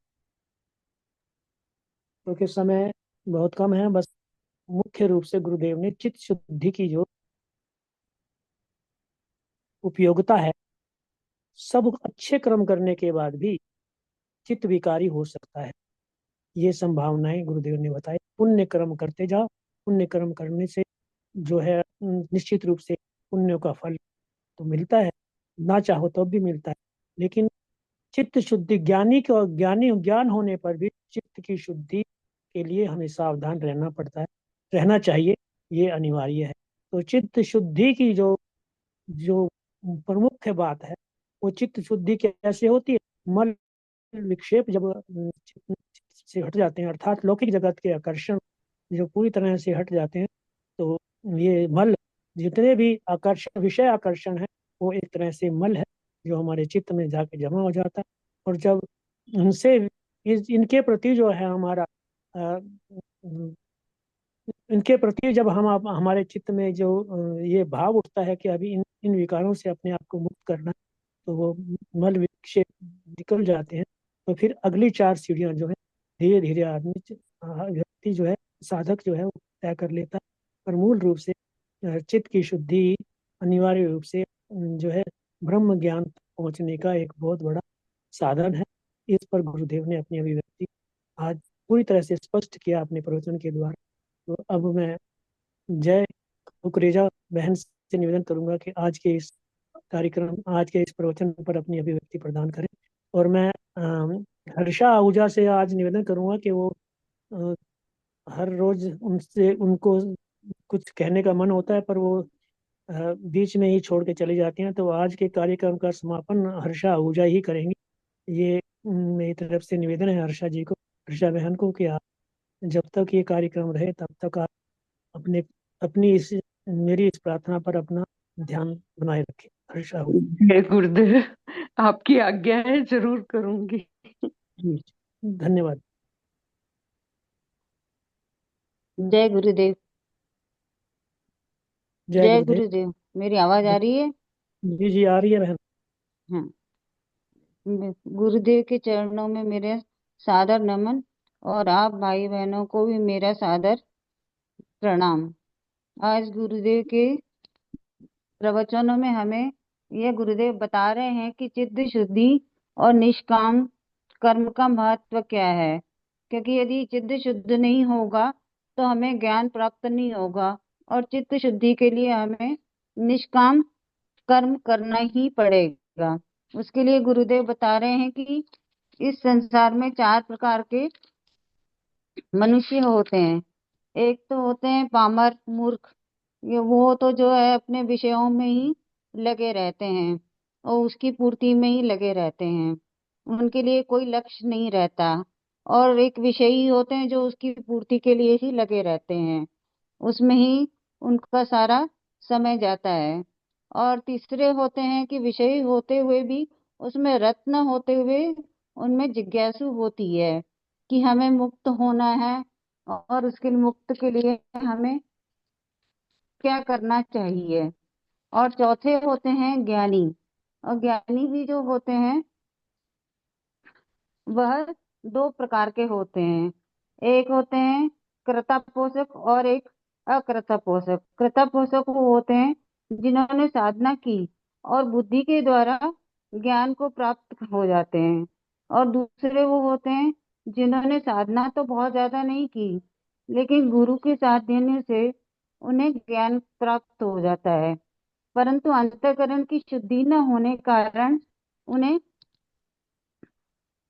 क्योंकि समय बहुत कम है, बस मुख्य रूप से गुरुदेव ने चित्त शुद्धि की जो उपयोगिता है, सब अच्छे कर्म करने के बाद भी चित्त विकारी हो सकता है, ये संभावनाएं गुरुदेव ने बताई। पुण्य कर्म करते जाओ, पुण्य कर्म करने से जो है निश्चित रूप से पुण्यों का फल तो मिलता है, ना चाहो तो भी मिलता है, लेकिन चित्त शुद्धि, ज्ञान होने पर भी चित्त की शुद्धि के लिए हमें सावधान रहना पड़ता है, रहना चाहिए, ये अनिवार्य है। तो चित्त शुद्धि की जो प्रमुख बात है वो चित्त शुद्धि कैसे होती है? मल विक्षेप जब चित्त से हट जाते हैं, अर्थात लौकिक जगत के आकर्षण जो पूरी तरह से हट जाते हैं, तो ये मल, जितने भी आकर्षण, विषय आकर्षण है, वो एक तरह से मल है जो हमारे चित्त में जाके जमा हो जाता है। और जब उनसे इनके प्रति जो है हमारा अ, इनके प्रति जब हमारे चित्त में जो ये भाव उठता है कि अभी इन विकारों से अपने आप को मुक्त करना, तो वो मल विक्षेप निकल जाते हैं। तो फिर अगली 4 सीढ़ियां जो है धीरे धीरे व्यक्ति जो है, साधक जो है, वो तय कर लेता है। पर मूल रूप से चित्त की शुद्धि अनिवार्य रूप से जो है ब्रह्म ज्ञान तक पहुंचने का एक बहुत बड़ा साधन है। इस पर गुरुदेव ने अपनी अभिव्यक्ति आज पूरी तरह से स्पष्ट किया अपने प्रवचन के द्वारा। तो अब मैं जय कुकरेजा बहन से निवेदन करूंगा कि आज के इस प्रवचन पर अपनी अभिव्यक्ति प्रदान करें। और मैं हर्षा आहूजा से आज निवेदन करूंगा कि वो अ, हर रोज उनको कुछ कहने का मन होता है, पर वो बीच में ही छोड़ के चली जाती हैं। तो आज के कार्यक्रम का समापन हर्षा आहूजा ही करेंगी। ये मेरी तरफ से निवेदन है हर्षा जी को, हर्षा बहन को, कि आप जब तक ये कार्यक्रम रहे तब तक आप अपने अपनी इस मेरी इस प्रार्थना पर अपना ध्यान बनाए रखें। हर्षा आहूजा जय गुरुदेव, आपकी आज्ञा है, जरूर करूंगी। जी, धन्यवाद। जय गुरुदेव। जय जय गुरुदेव। गुरुदेव। मेरी आवाज आ रही है? जी जी, आ रही है बहन। हाँ। गुरुदेव के चरणों में मेरे सादर नमन, और आप भाई बहनों को भी मेरा सादर प्रणाम। आज गुरुदेव के प्रवचनों में हमें यह गुरुदेव बता रहे हैं कि चित्त शुद्धि और निष्काम कर्म का महत्व क्या है। क्योंकि यदि चित्त शुद्ध नहीं होगा तो हमें ज्ञान प्राप्त नहीं होगा, और चित्त शुद्धि के लिए हमें निष्काम कर्म करना ही पड़ेगा। उसके लिए गुरुदेव बता रहे हैं कि इस संसार में 4 प्रकार के मनुष्य होते हैं। एक तो होते हैं पामर, मूर्ख। ये वो तो जो है अपने विषयों में ही लगे रहते हैं और उसकी पूर्ति में ही लगे रहते हैं, उनके लिए कोई लक्ष्य नहीं रहता। और एक विषयी होते हैं जो उसकी पूर्ति के लिए ही लगे रहते हैं, उसमें ही उनका सारा समय जाता है। और तीसरे होते हैं कि विषयी होते हुए भी उसमें रत न होते हुए उनमें जिज्ञासु होती है कि हमें मुक्त होना है, और उसके मुक्त के लिए हमें क्या करना चाहिए। और चौथे होते हैं ज्ञानी। और ज्ञानी भी जो होते हैं वह 2 प्रकार के होते हैं। एक होते हैं कृतापोषक और एक अकृतापोषक। कृतापोषक वो होते हैं जिन्होंने साधना की और बुद्धि के द्वारा ज्ञान को प्राप्त हो जाते हैं, और दूसरे वो होते हैं जिन्होंने साधना तो बहुत ज्यादा नहीं की, लेकिन गुरु के साथ देने से उन्हें ज्ञान प्राप्त हो जाता है, परंतु अंतःकरण की शुद्धि न होने कारण उन्हें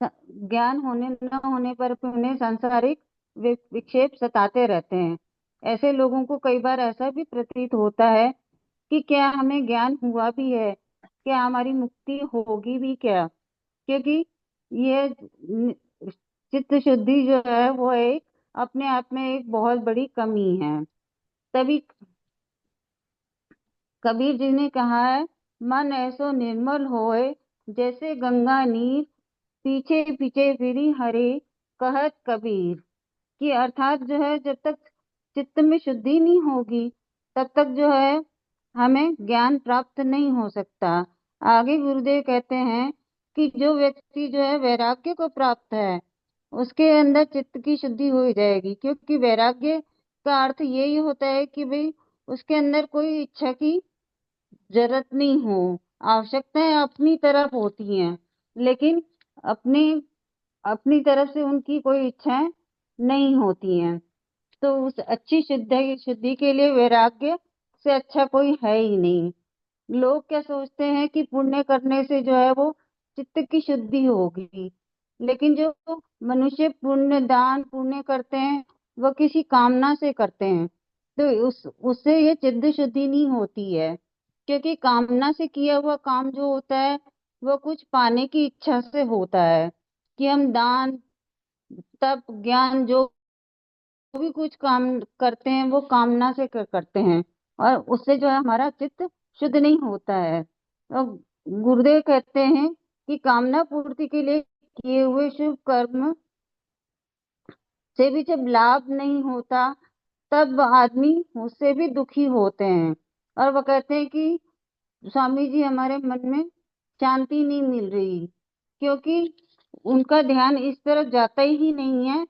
ज्ञान होने न होने पर भी उन्हें सांसारिक विक्षेप सताते रहते हैं। ऐसे लोगों को कई बार ऐसा भी प्रतीत होता है कि क्या हमें ज्ञान हुआ भी है, क्या हमारी मुक्ति होगी भी क्या। क्योंकि ये चित्त शुद्धि जो है वो एक अपने आप में एक बहुत बड़ी कमी है। तभी कबीर जी ने कहा है, मन ऐसो निर्मल होए जैसे गंगा नीर, पीछे पीछे फिरी हरे कहत कबीर। कि अर्थात जो है जब तक चित्त में शुद्धि नहीं होगी तब तक जो है हमें ज्ञान प्राप्त नहीं हो सकता। आगे गुरुदेव कहते हैं कि जो व्यक्ति जो है वैराग्य को प्राप्त है उसके अंदर चित्त की शुद्धि हो जाएगी। क्योंकि वैराग्य का अर्थ यही होता है कि भाई उसके अंदर कोई इच्छा की जरूरत नहीं हो, आवश्यकताएं अपनी तरफ होती हैं, लेकिन अपनी अपनी तरफ से उनकी कोई इच्छाएं नहीं होती हैं। तो उस अच्छी शुद्धि के लिए वैराग्य से अच्छा कोई है ही नहीं। लोग क्या सोचते हैं कि पुण्य करने से जो है वो चित्त की शुद्धि होगी, लेकिन जो मनुष्य पुण्य दान पुण्य करते हैं वो किसी कामना से करते हैं, तो उससे ये चित्त शुद्धि नहीं होती है। क्योंकि कामना से किया हुआ काम जो होता है वो कुछ पाने की इच्छा से होता है, कि हम दान तप ज्ञान जो भी कुछ काम करते हैं वो कामना से करते हैं, और उससे जो है हमारा चित्त शुद्ध नहीं होता है। तो गुरुदेव कहते हैं कि कामना पूर्ति के लिए किए हुए शुभ कर्म से भी जब लाभ नहीं होता, तब आदमी उससे भी दुखी होते हैं। और वो कहते हैं कि स्वामी जी, हमारे मन में शांति नहीं मिल रही, क्योंकि उनका ध्यान इस तरफ जाता ही नहीं है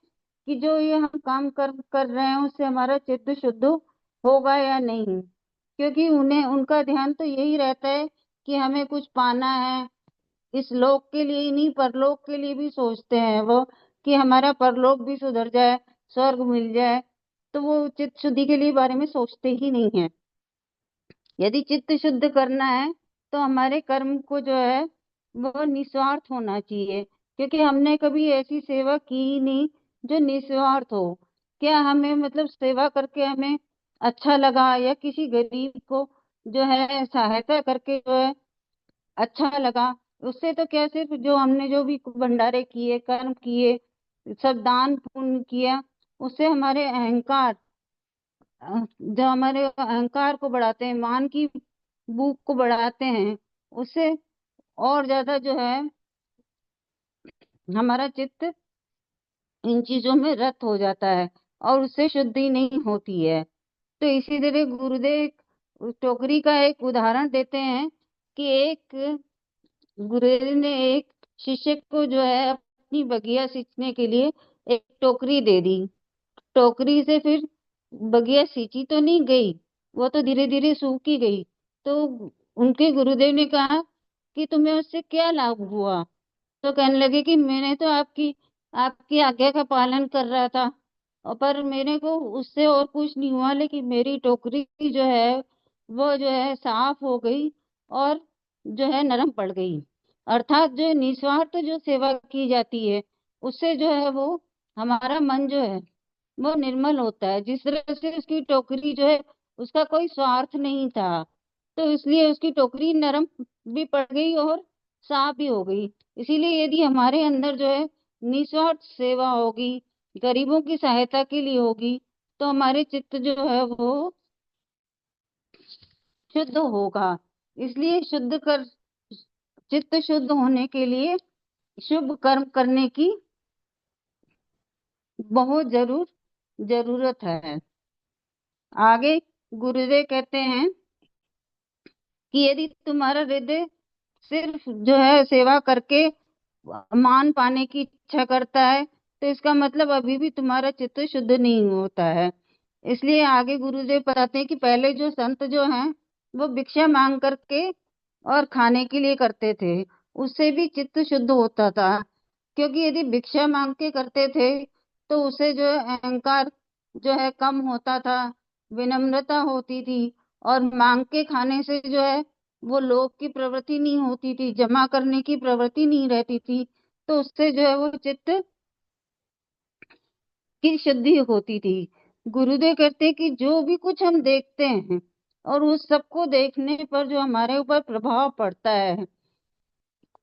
कि जो ये हम काम कर रहे हैं उससे हमारा चित्त शुद्ध होगा या नहीं। क्योंकि उन्हें उनका ध्यान तो यही रहता है कि हमें कुछ पाना है, इस लोक के लिए ही नहीं परलोक के लिए भी सोचते हैं वो, कि हमारा परलोक भी सुधर जाए, स्वर्ग मिल जाए। तो वो चित्त शुद्धि के लिए बारे में सोचते ही नहीं है। यदि चित्त शुद्ध करना है तो हमारे कर्म को जो है वो निस्वार्थ होना चाहिए, क्योंकि हमने कभी ऐसी सेवा की ही नहीं जो निस्वार्थ हो। क्या हमें मतलब सेवा करके हमें अच्छा लगा, या किसी गरीब को जो है सहायता करके जो है अच्छा लगा, उससे तो क्या सिर्फ जो हमने जो भी भंडारे किए, कर्म किए, सब दान पुण्य किया, उससे हमारे अहंकार जो हमारे अहंकार को बढ़ाते हैं, मान की भूख को बढ़ाते हैं, उससे और ज्यादा जो है हमारा चित्त इन चीजों में रत हो जाता है और उससे शुद्धि नहीं होती है। तो इसी तरह गुरुदेव टोकरी का एक उदाहरण देते हैं कि एक गुरुदेव ने एक शिष्य को जो है अपनी बगिया सींचने के लिए एक टोकरी दे दी। टोकरी से फिर बगिया सींची तो नहीं गई, वो तो धीरे धीरे सूखी गई। तो उनके गुरुदेव ने कहा कि तुम्हें उससे क्या लाभ हुआ? तो कहने लगे कि मैंने तो आपकी आपकी आज्ञा का पालन कर रहा था, और पर मेरे को उससे और कुछ नहीं हुआ, लेकिन मेरी टोकरी जो है वो जो है साफ हो गई और जो है नरम पड़ गई। अर्थात जो निस्वार्थ जो सेवा की जाती है उससे जो है वो हमारा मन जो है वो निर्मल होता है। जिस तरह से उसकी टोकरी जो है उसका कोई स्वार्थ नहीं था, तो इसलिए उसकी टोकरी नरम भी पड़ गई और साफ भी हो गई। इसीलिए यदि हमारे अंदर जो है निस्वार्थ सेवा होगी, गरीबों की सहायता के लिए होगी, तो हमारे चित्त जो है वो शुद्ध होगा। इसलिए चित्त शुद्ध होने के लिए शुभ कर्म करने की बहुत जरूरत है। आगे गुरुदेव कहते हैं कि यदि तुम्हारा हृदय सिर्फ जो है सेवा करके मान पाने की इच्छा करता है, तो इसका मतलब अभी भी तुम्हारा चित्त शुद्ध नहीं होता है। इसलिए आगे गुरुदेव बताते हैं कि पहले जो संत जो हैं वो भिक्षा मांग करके और खाने के लिए करते थे, उससे भी चित्त शुद्ध होता था। क्योंकि यदि भिक्षा मांग के करते थे तो उससे जो है अहंकार जो है कम होता था, विनम्रता होती थी, और मांग के खाने से जो है वो लोभ की प्रवृत्ति नहीं होती थी, जमा करने की प्रवृत्ति नहीं रहती थी। तो उससे जो है वो चित्त की शुद्धि होती थी। गुरुदेव कहते हैं कि जो भी कुछ हम देखते हैं और उस सबको देखने पर जो हमारे ऊपर प्रभाव पड़ता है,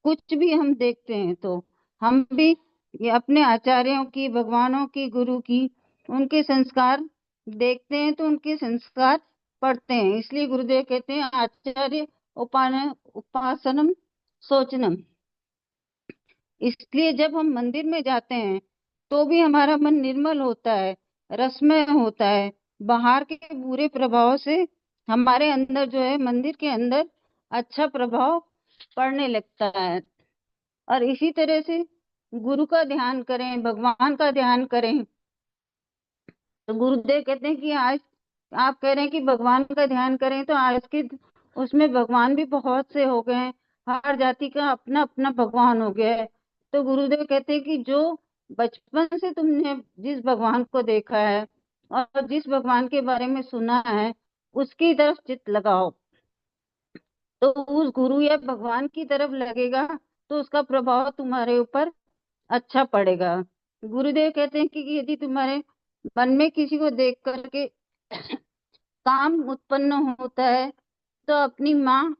कुछ भी हम देखते हैं तो हम भी ये अपने आचार्यों की, भगवानों की, गुरु की, उनके संस्कार देखते हैं तो उनके संस्कार पढ़ते हैं। इसलिए गुरुदेव कहते हैं आचार्य उपासनम सोचनम। इसलिए जब हम मंदिर में जाते हैं तो भी हमारा मन निर्मल होता है, रसमय होता है। बाहर के बुरे प्रभाव से हमारे अंदर जो है मंदिर के अंदर अच्छा प्रभाव पड़ने लगता है। और इसी तरह से गुरु का ध्यान करें, भगवान का ध्यान करें। तो गुरुदेव कहते हैं कि आज आप कह रहे हैं कि भगवान का ध्यान करें, तो आज के उसमें भगवान भी बहुत से हो गए हैं, हर जाति का अपना अपना भगवान हो गया है। तो गुरुदेव कहते हैं कि जो बचपन से तुमने जिस भगवान को देखा है और जिस भगवान के बारे में सुना है उसकी तरफ चित्त लगाओ, तो उस गुरु या भगवान की तरफ लगेगा तो उसका प्रभाव तुम्हारे ऊपर अच्छा पड़ेगा। गुरुदेव कहते हैं कि यदि तुम्हारे मन में किसी को देख करके काम उत्पन्न होता है तो अपनी माँ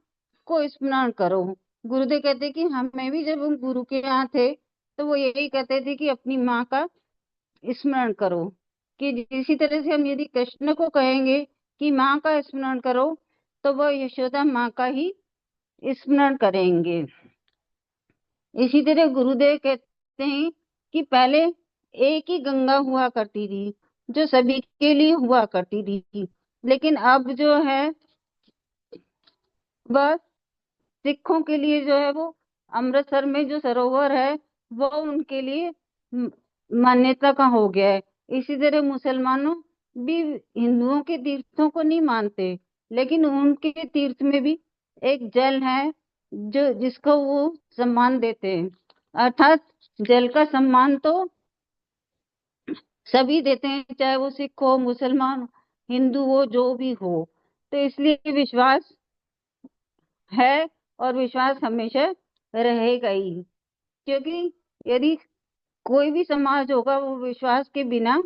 को स्मरण करो, गुरुदेव कहते कि हमें भी जब हम गुरु के यहाँ थे तो वो यही कहते थे कि अपनी माँ का स्मरण करो, कि इसी तरह से हम यदि कृष्ण को कहेंगे कि माँ का स्मरण करो तो वह यशोदा माँ का ही स्मरण करेंगे। इसी तरह गुरुदेव कहते हैं कि पहले एक ही गंगा हुआ करती थी जो सभी के लिए हुआ करती थी, लेकिन अब जो है वह सिखों के लिए जो है वो अमृतसर में जो सरोवर है वो उनके लिए मान्यता का हो गया है। इसी तरह मुसलमानों भी हिंदुओं के तीर्थों को नहीं मानते, लेकिन उनके तीर्थ में भी एक जल है जो जिसको वो सम्मान देते हैं। अर्थात जल का सम्मान तो सभी देते हैं, चाहे वो सिख हो, मुसलमान, हिंदू हो, जो भी हो। तो इसलिए विश्वास है और विश्वास हमेशा रहेगा ही, क्योंकि यदि कोई भी समाज होगा वो विश्वास के बिना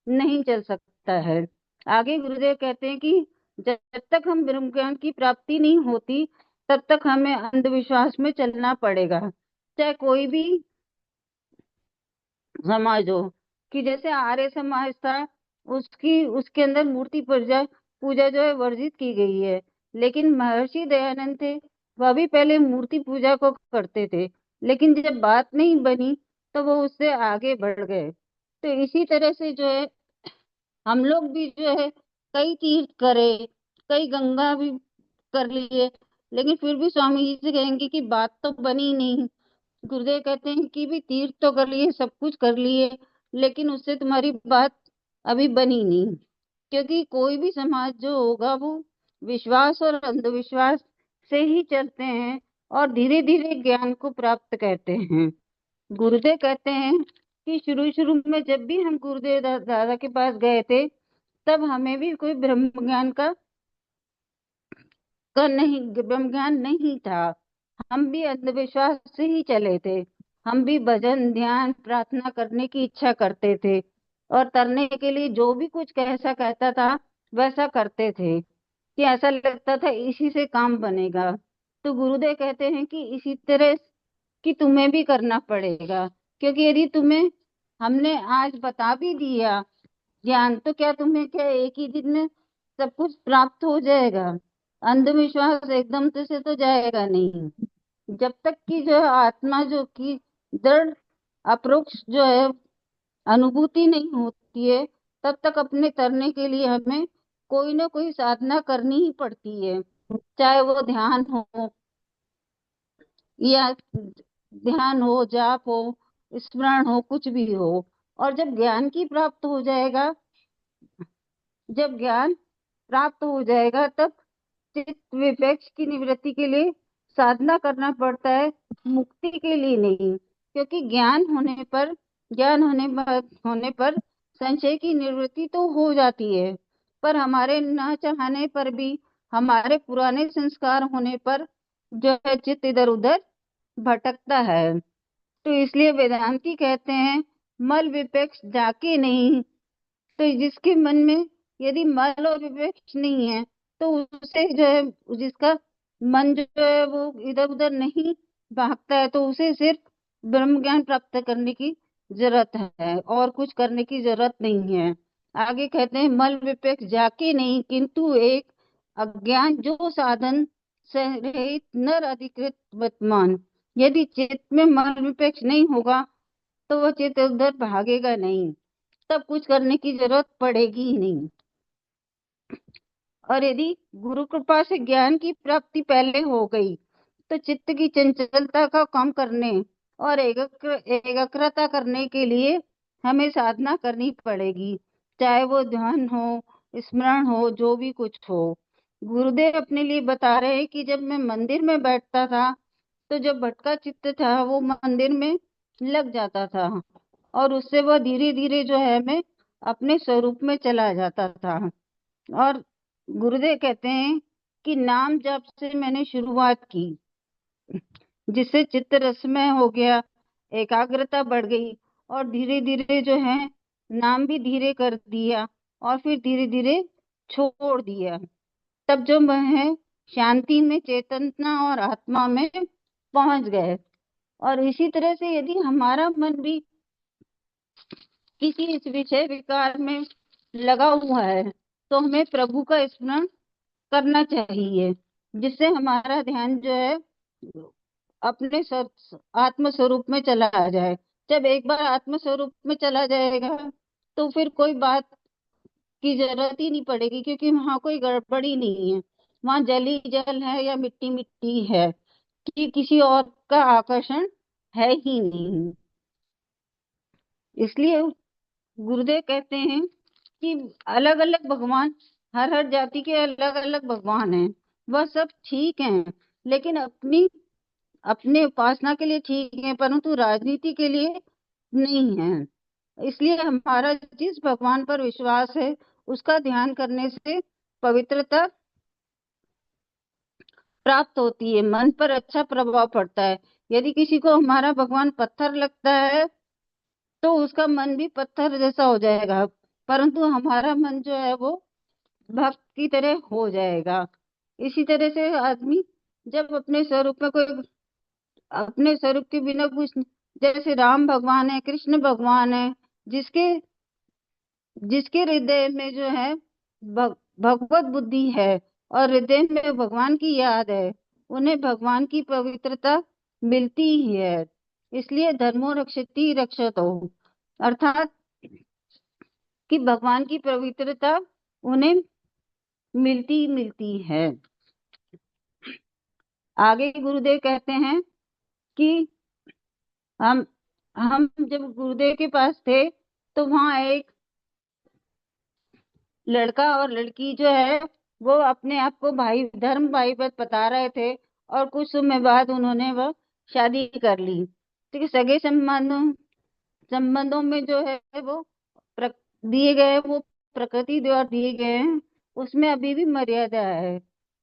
नहीं चल सकता है। आगे गुरुदेव कहते हैं कि जब तक हम ब्रह्म ज्ञान की प्राप्ति नहीं होती तब तक हमें अंधविश्वास में चलना पड़ेगा, चाहे कोई भी समाज हो। कि जैसे आर्य समाज था, उसके अंदर मूर्ति पूजा पूजा जो है वर्जित की गई है, लेकिन महर्षि दयानंद थे, वह भी पहले मूर्ति पूजा को करते थे, लेकिन जब बात नहीं बनी तो वो उससे आगे बढ़ गए। तो इसी तरह से जो है हम लोग भी जो है कई तीर्थ करे, कई गंगा भी कर लिए, लेकिन फिर भी स्वामी जी से कहेंगे कि बात तो बनी नहीं। गुरुदेव कहते हैं कि भी तीर्थ तो कर लिए, सब कुछ कर लिए, लेकिन उससे तुम्हारी बात अभी बनी नहीं, क्योंकि कोई भी समाज जो होगा वो विश्वास और अंधविश्वास से ही चलते हैं और धीरे धीरे ज्ञान को प्राप्त करते हैं। गुरुदेव कहते हैं कि शुरू शुरू में जब भी हम गुरुदेव दादा के पास गए थे तब हमें भी कोई ब्रह्म ज्ञान का ब्रह्म ज्ञान नहीं था। हम भी अंधविश्वास से ही चले थे। हम भी भजन ध्यान प्रार्थना करने की इच्छा करते थे और तरने के लिए जो भी कुछ कैसा कहता था वैसा करते थे, कि ऐसा लगता था इसी से काम बनेगा। तो गुरुदेव कहते हैं कि इसी तरह कि तुम्हें भी करना पड़ेगा, क्योंकि यदि तुम्हें हमने आज बता भी दिया ज्ञान तो क्या तुम्हें क्या एक ही दिन में सब कुछ प्राप्त हो जाएगा? अंधविश्वास एकदम से तो जाएगा नहीं। जब तक कि जो है आत्मा जो की दृढ़ अप्रोक्ष जो है अनुभूति नहीं होती है तब तक अपने तरने के लिए हमें कोई ना कोई साधना करनी ही पड़ती है, चाहे वो ध्यान हो या जाप हो, स्मरण हो, कुछ भी हो। और जब ज्ञान की प्राप्त हो जाएगा जब ज्ञान प्राप्त हो जाएगा तब चित्त विपक्ष की निवृत्ति के लिए साधना करना पड़ता है, मुक्ति के लिए नहीं। क्योंकि ज्ञान होने पर संशय की निवृत्ति तो हो जाती है, पर हमारे न चाहने पर भी, हमारे पुराने संस्कार होने पर जो है चित्त इधर उधर भटकता है। तो इसलिए वेदांती कहते हैं मल विपक्ष जाके नहीं। तो जिसके मन में यदि मल और विपक्ष नहीं है तो उसे जो है जिसका मन जो है वो इधर उधर नहीं भागता है तो उसे सिर्फ ब्रह्म ज्ञान प्राप्त करने की जरूरत है और कुछ करने की जरूरत नहीं है। आगे कहते हैं मल विपक्ष जाके नहीं किंतु एक अज्ञान जो साधन से रहित नर अधिकृत वर्तमान। यदि चित्त में मल विपक्ष नहीं होगा तो वह चित्त उधर भागेगा नहीं, तब कुछ करने की जरूरत पड़ेगी ही नहीं। और यदि गुरु कृपा से ज्ञान की प्राप्ति पहले हो गई तो चित्त की चंचलता का कम करने और एकाग्रता करने के लिए हमें साधना करनी पड़ेगी, चाहे वो ध्यान हो, स्मरण हो, जो भी कुछ हो। गुरुदेव अपने लिए बता रहे हैं कि जब मैं मंदिर में बैठता था तो जो भटका चित्त था वो मंदिर में लग जाता था और उससे वह धीरे धीरे जो है मैं अपने स्वरूप में चला जाता था। और गुरुदेव कहते हैं कि नाम जप से मैंने शुरुआत की, जिससे चित्त रसमय हो गया, एकाग्रता बढ़ गई और धीरे धीरे जो है नाम भी धीरे कर दिया और फिर धीरे धीरे छोड़ दिया। तब जो मैं शांति में, चेतना और आत्मा में पहुंच गए। और इसी तरह से यदि हमारा मन भी किसी इस विषय विकार में लगा हुआ है तो हमें प्रभु का स्मरण करना चाहिए, जिससे हमारा ध्यान जो है अपने आत्म स्वरूप में चला आ जाए। जब एक बार आत्म स्वरूप में चला जाएगा तो फिर कोई बात की जरूरत ही नहीं पड़ेगी, क्योंकि वहां कोई गड़बड़ी नहीं है। वहां जल ही जल है या मिट्टी मिट्टी है, कि किसी और का आकर्षण है ही नहीं। इसलिए गुरुदेव कहते हैं कि अलग अलग भगवान, हर हर जाति के अलग अलग भगवान हैं, वह सब ठीक हैं, लेकिन अपनी अपने उपासना के लिए ठीक है, परंतु राजनीति के लिए नहीं है। इसलिए हमारा जिस भगवान पर विश्वास है उसका ध्यान करने से पवित्रता प्राप्त होती है, मन पर अच्छा प्रभाव पड़ता है। यदि किसी को हमारा भगवान पत्थर लगता है तो उसका मन भी पत्थर जैसा हो जाएगा, परंतु हमारा मन जो है वो भक्त की तरह हो जाएगा। इसी तरह से आदमी जब अपने स्वरूप में कोई, अपने स्वरूप के बिना कुछ, जैसे राम भगवान है, कृष्ण भगवान है, जिसके जिसके हृदय में जो है भगवत बुद्धि है और हृदय में भगवान की याद है, उन्हें भगवान की पवित्रता मिलती ही है। इसलिए धर्मो रक्षति रक्षतो, अर्थात कि भगवान की पवित्रता उन्हें मिलती मिलती है। आगे गुरुदेव कहते हैं कि हम जब गुरुदेव के पास थे तो वहां एक लड़का और लड़की जो है वो अपने आप को भाई धर्म भाई बता रहे थे, और कुछ समय बाद उन्होंने वो शादी कर ली। ठीक है, सगे संबंधों में जो है वो दिए गए, वो प्रकृति द्वारा दिए गए हैं, उसमें अभी भी मर्यादा है,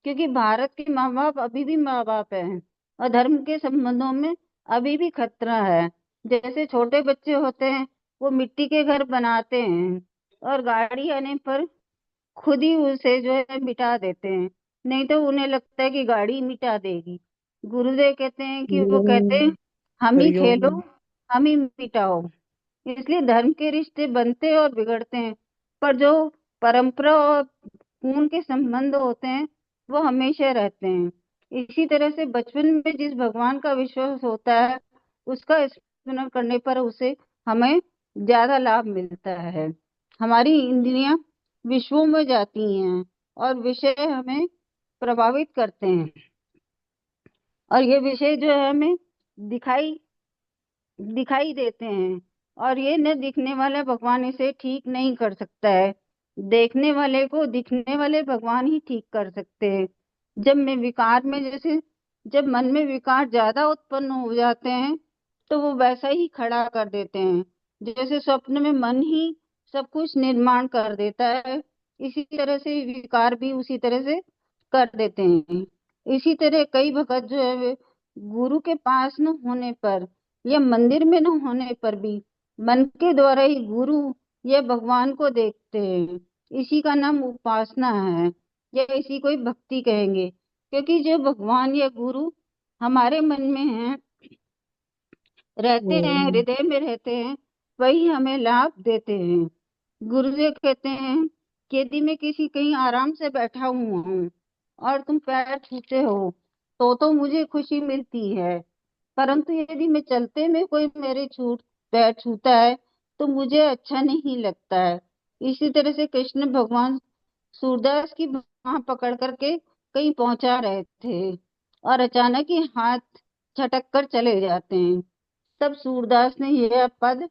क्योंकि भारत के माँ बाप अभी भी माँ बाप हैं, और धर्म के संबंधों में अभी भी खतरा है। जैसे छोटे बच्चे होते हैं वो मिट्टी के घर बनाते हैं और गाड़ी आने पर खुद ही उसे जो है मिटा देते हैं, नहीं तो उन्हें लगता है कि गाड़ी मिटा देगी। गुरुदेव कहते हैं कि वो कहते हैं हम ही खेलो, हरिओम। हम ही मिटाओ। इसलिए धर्म के रिश्ते बनते और बिगड़ते हैं, पर जो परंपरा और खून के संबंध होते हैं वो हमेशा रहते हैं। इसी तरह से बचपन में जिस भगवान का विश्वास होता है उसका स्मरण करने पर उसे हमें ज्यादा लाभ मिलता है। हमारी इंद्रियां विश्वों में जाती हैं और विषय हमें प्रभावित करते हैं, और ये विषय जो है हमें दिखाई दिखाई देते हैं, और ये न दिखने वाला भगवान इसे ठीक नहीं कर सकता है। देखने वाले को दिखने वाले भगवान ही ठीक कर सकते हैं। जब मन में विकार ज्यादा उत्पन्न हो जाते हैं तो वो वैसा ही खड़ा कर देते हैं। जैसे स्वप्न में मन ही सब कुछ निर्माण कर देता है, इसी तरह से विकार भी उसी तरह से कर देते हैं। इसी तरह कई भगत जो है वे गुरु के पास न होने पर या मंदिर में न होने पर भी मन के द्वारा ही गुरु या भगवान को देखते हैं। इसी का नाम उपासना है, या इसी को ही भक्ति कहेंगे, क्योंकि जो भगवान या गुरु हमारे मन में है, रहते हैं, हृदय में रहते हैं, वही हमें लाभ देते हैं। गुरुदेव कहते हैं कि यदि मैं किसी कहीं आराम से बैठा हुआ हूँ और तुम पैर छूते हो तो मुझे खुशी मिलती है, परंतु यदि मैं चलते में कोई मेरे पैर छूता है तो मुझे अच्छा नहीं लगता है। इसी तरह से कृष्ण भगवान सूरदास की बाह पकड़ करके कहीं पहुंचा रहे थे और अचानक ही हाथ झटक कर चले जाते हैं। तब सूरदास ने यह पद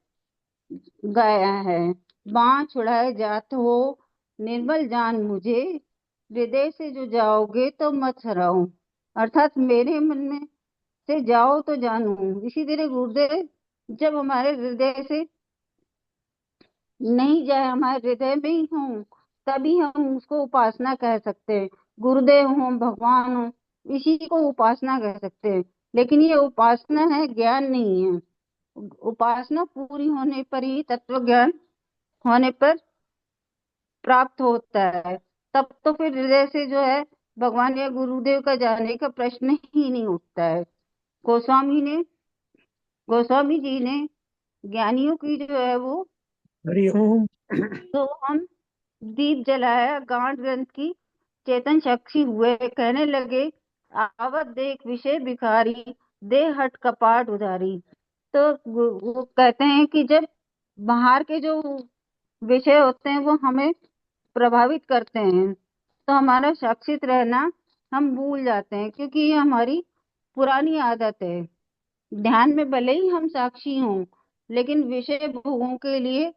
गाया है, बाँ छुड़ाए जात हो निर्मल जान मुझे, हृदय से जो जाओगे तो मत हराओ। अर्थात मेरे मन में से जाओ तो जानो। इसी तरह गुरुदेव जब हमारे हृदय से नहीं जाए, हमारे हृदय में ही हो, तभी हम उसको उपासना कह सकते हैं। गुरुदेव हो, भगवान हो, इसी को उपासना कह सकते हैं। लेकिन ये उपासना है, ज्ञान नहीं है। उपासना पूरी होने पर ही, तत्व ज्ञान होने पर प्राप्त होता है। तब तो फिर हृदय से जो है भगवान या गुरुदेव का जाने का प्रश्न ही नहीं उठता है। गोस्वामी जी ने ज्ञानियों की जो है वो हरिओम। तो हम दीप जलाया, गांठ ग्रंथ की चेतन साक्षी हुए, कहने लगे आवत देख विषय भिखारी, दे हट कपाट उधारी। तो वो कहते हैं कि जब बाहर के जो विषय होते हैं वो हमें प्रभावित करते हैं तो हमारा साक्षित रहना हम भूल जाते हैं, क्योंकि ये हमारी पुरानी आदत है। ध्यान में भले ही हम साक्षी हों, लेकिन विषय भोगों के लिए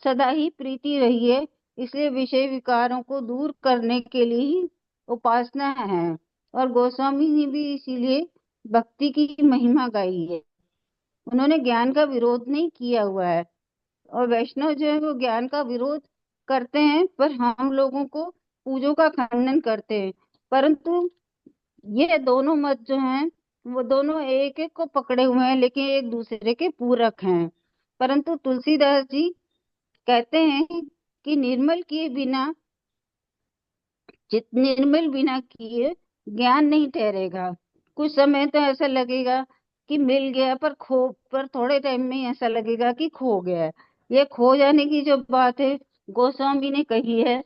सदा ही प्रीति रही है। इसलिए विषय विकारों को दूर करने के लिए ही उपासना है। और गोस्वामी ने भी इसीलिए भक्ति की महिमा गाई है। उन्होंने ज्ञान का विरोध नहीं किया हुआ है, और वैष्णव जो है वो ज्ञान का विरोध करते हैं, पर हम लोगों को पूजों का खंडन करते हैं। परंतु ये दोनों मत जो हैं वो दोनों एक एक को पकड़े हुए हैं, लेकिन एक दूसरे के पूरक हैं। परंतु तुलसीदास जी कहते हैं कि चित्त निर्मल बिना किए ज्ञान नहीं ठहरेगा। कुछ समय तो ऐसा लगेगा कि मिल गया, पर थोड़े टाइम में ऐसा लगेगा कि खो गया। ये खो जाने की जो बात है गोस्वामी ने कही है,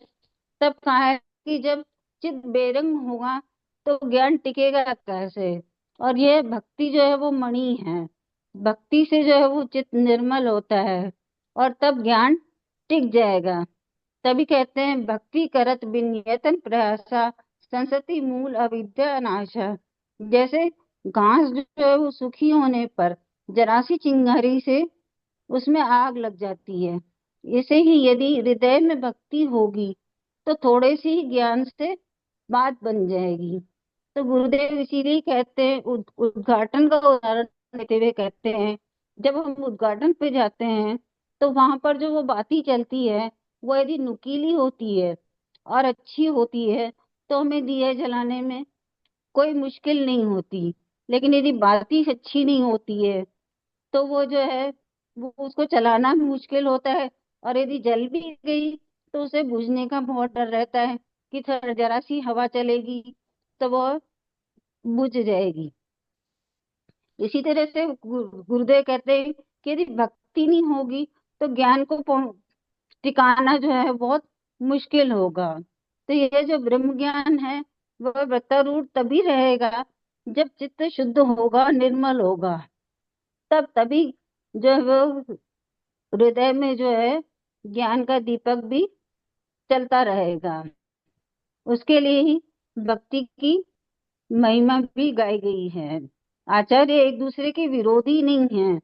तब कहा है कि जब चित्त बेरंग होगा तो ज्ञान टिकेगा कैसे। और यह भक्ति जो है वो मणि है। भक्ति से जो है वो चित्त निर्मल होता है और तब ज्ञान टिक जाएगा। तभी कहते हैं भक्ति करत बिन यतन प्रयासा, संसति मूल अविद्या नाशा। जैसे घास जो है वो सूखी होने पर जरा सी चिंगारी से उसमें आग लग जाती है, ऐसे ही यदि हृदय में भक्ति होगी तो थोड़े से ही ज्ञान से बात बन जाएगी। तो गुरुदेव इसीलिए कहते हैं, उद्घाटन का उदाहरण देते हुए कहते हैं, जब हम उद्घाटन पे जाते हैं तो वहां पर जो वो बाती चलती है वो यदि नुकीली होती है और अच्छी होती है तो हमें दिया जलाने में कोई मुश्किल नहीं होती। लेकिन यदि बाती अच्छी नहीं होती है तो वो जो है वो उसको चलाना भी मुश्किल होता है, और यदि जल भी गई तो उसे बुझने का बहुत डर रहता है कि जरा सी हवा चलेगी तो वो बुझ जाएगी। इसी तरह से गुरुदेव कहते हैं कि यदि भक्ति नहीं होगी तो ज्ञान को टिकाना जो है बहुत मुश्किल होगा। तो यह जो ब्रह्म ज्ञान है वह वृत्तारूढ़ तभी रहेगा जब चित्त शुद्ध होगा, निर्मल होगा। तभी जो है वो हृदय में जो है ज्ञान का दीपक भी चलता रहेगा। उसके लिए ही भक्ति की महिमा भी गाई गई है। आचार्य एक दूसरे के विरोधी नहीं है,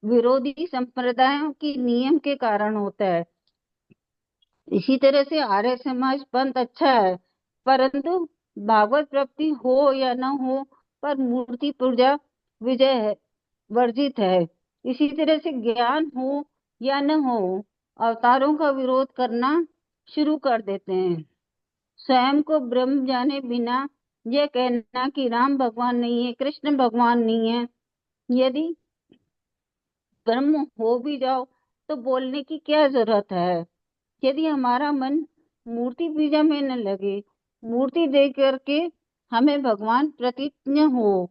विरोधी संप्रदायों की नियम के कारण होता है। इसी तरह से आर्य समाज पंथ अच्छा है, परंतु भागवत प्राप्ति हो या न हो पर मूर्ति पूजा विजय है, वर्जित है। इसी तरह से ज्ञान हो या न हो अवतारों का विरोध करना शुरू कर देते हैं। स्वयं को ब्रह्म जाने बिना यह कहना कि राम भगवान नहीं है, कृष्ण भगवान नहीं है, यदि ब्रह्म हो भी जाओ तो बोलने की क्या जरूरत है। यदि हमारा मन मूर्ति पूजा में न लगे, मूर्ति देख करके हमें भगवान प्रतीत न हो,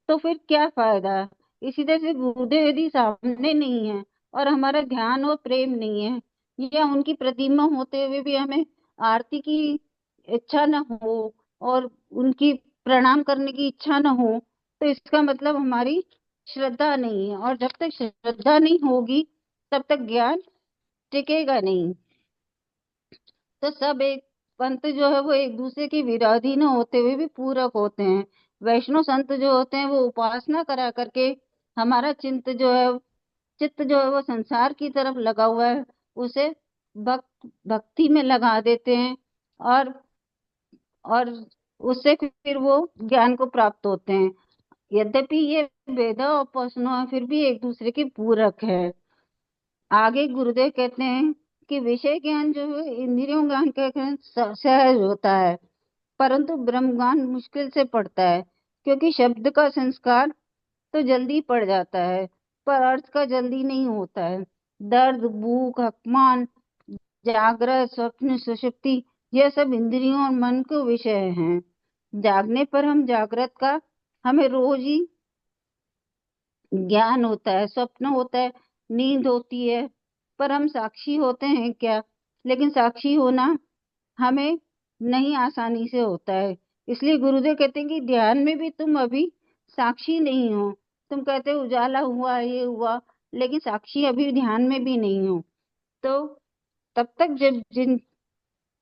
तो फिर क्या फायदा। इसी तरह से गुरुदेव यदि सामने नहीं है और हमारा ध्यान और प्रेम नहीं है, या उनकी प्रतिमा होते हुए भी हमें आरती की इच्छा न हो और उनकी प्रणाम करने की इच्छा न हो, तो इसका मतलब हमारी श्रद्धा नहीं है। और जब तक श्रद्धा नहीं होगी तब तक ज्ञान टिकेगा नहीं। तो सब एक पंथ जो है वो एक दूसरे के विरोधी न होते हुए भी पूरक होते हैं। वैष्णव संत जो होते हैं वो उपासना करा करके हमारा चित्त जो है वो संसार की तरफ लगा हुआ है उसे भक्ति में लगा देते हैं, और उससे फिर वो ज्ञान को प्राप्त होते हैं। यद्यपि ये वेदा और उपासना फिर भी एक दूसरे के पूरक है। आगे गुरुदेव कहते हैं कि विषय ज्ञान जो है इंद्रियों ज्ञान के सहज होता है, परंतु ब्रह्म ज्ञान मुश्किल से पड़ता है, क्योंकि शब्द का संस्कार तो जल्दी पड़ जाता है पर अर्थ का जल्दी नहीं होता है। दर्द, भूख, अपमान, जागृत, स्वप्न, सुषुप्ति, यह सब इंद्रियों और मन के विषय हैं। जागने पर हम जागृत का हमें रोज ही ज्ञान होता है, स्वप्न होता है, नींद होती है, पर हम साक्षी होते हैं क्या? लेकिन साक्षी होना हमें नहीं आसानी से होता है। इसलिए गुरुदेव कहते हैं कि ध्यान में भी तुम अभी साक्षी नहीं हो। तुम कहते हो उजाला हुआ, ये हुआ, लेकिन साक्षी अभी ध्यान में भी नहीं हो। तो तब तक जब जिन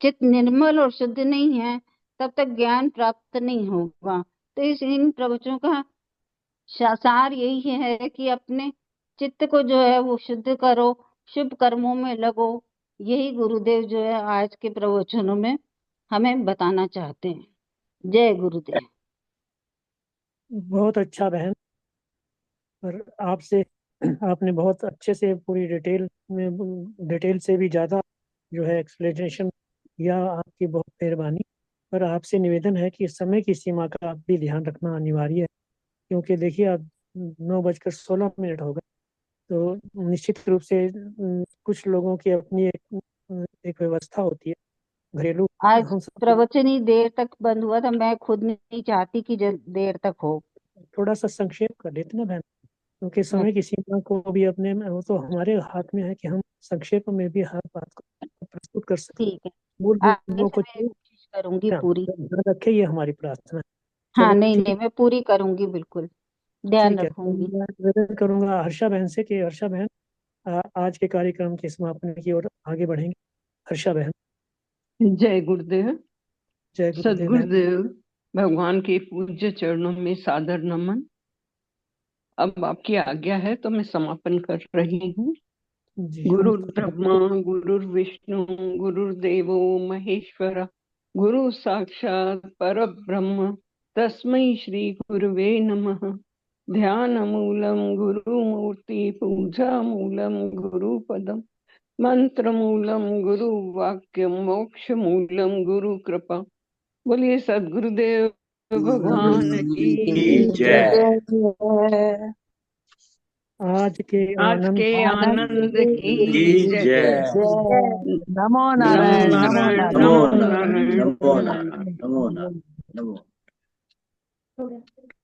चित्त निर्मल और शुद्ध नहीं है, तब तक ज्ञान प्राप्त नहीं होगा। तो इन प्रवचनों का सार यही है कि अपने चित्त को जो है वो शुद्ध करो, शुभ कर्मों में लगो। यही गुरुदेव जो है आज के प्रवचनों में हमें बताना चाहते हैं। जय गुरुदेव। बहुत अच्छा बहन। और आपसे आपने बहुत अच्छे से पूरी डिटेल से भी ज़्यादा जो है एक्सप्लेनेशन किया। आपकी बहुत मेहरबानी। और आपसे निवेदन है कि समय की सीमा का आप भी ध्यान रखना अनिवार्य है, क्योंकि देखिए अब 9:16 हो गए। तो निश्चित रूप से कुछ लोगों की अपनी एक व्यवस्था होती है घरेलू। आज हम सब प्रवचन ही देर तक बंद हुआ था। मैं खुद नहीं चाहती कि देर तक हो। थोड़ा सा संक्षेप कर लेते ना बहन, क्योंकि समय की सीमा को भी अपने वो तो हमारे हाथ में है कि हम संक्षेप में भी हर बात को प्रस्तुत कर सकें। ठीक है, मूल आगे बिंदुओं से को मैं कोशिश करूंगी ध्यान पूरी। ध्यान रखे, ये हमारी प्रार्थना है। हाँ, चलो नहीं ठीक, नहीं, मैं पूरी करूंगी, बिल्कुल ध्यान ठीक है। तो रखूंगी। मैं निवेदन करूंगा हर्षा बहन से कि हर्षा बहन आज के कार्यक्रम के समापन की ओर आगे बढ़ेंगे। हर्षा बहन। जय गुरुदेव। जय गुरुदेव बहन। सदगुरुदेव भगवान के पूज्य चरणों में सादर नमन। अब आपकी आज्ञा है तो मैं समापन कर रही हूँ। जी हम गुरुर् ब्रह्मा गुरुर्विष्णु गुरुर्देवो महेश्वर गुरु साक्षात परब्रह्म तस्मै श्री गुरुवे नमः। ध्यान मूलम गुरु मूर्ति पूजा मूलम गुरुपदम मंत्र मूलम गुरु वाक्य मोक्ष मूलम गुरु कृपा। बोलिए सदगुरुदेव भगवान की जय। आज के आज आनंद के आनंद की की जय। जय। नमो नमो नारायण, नमो नारायण नमो नमो नारायण। नारायण नारायण नमो नमो नारायण नारायण। नमो नारायण नमो। हो गया।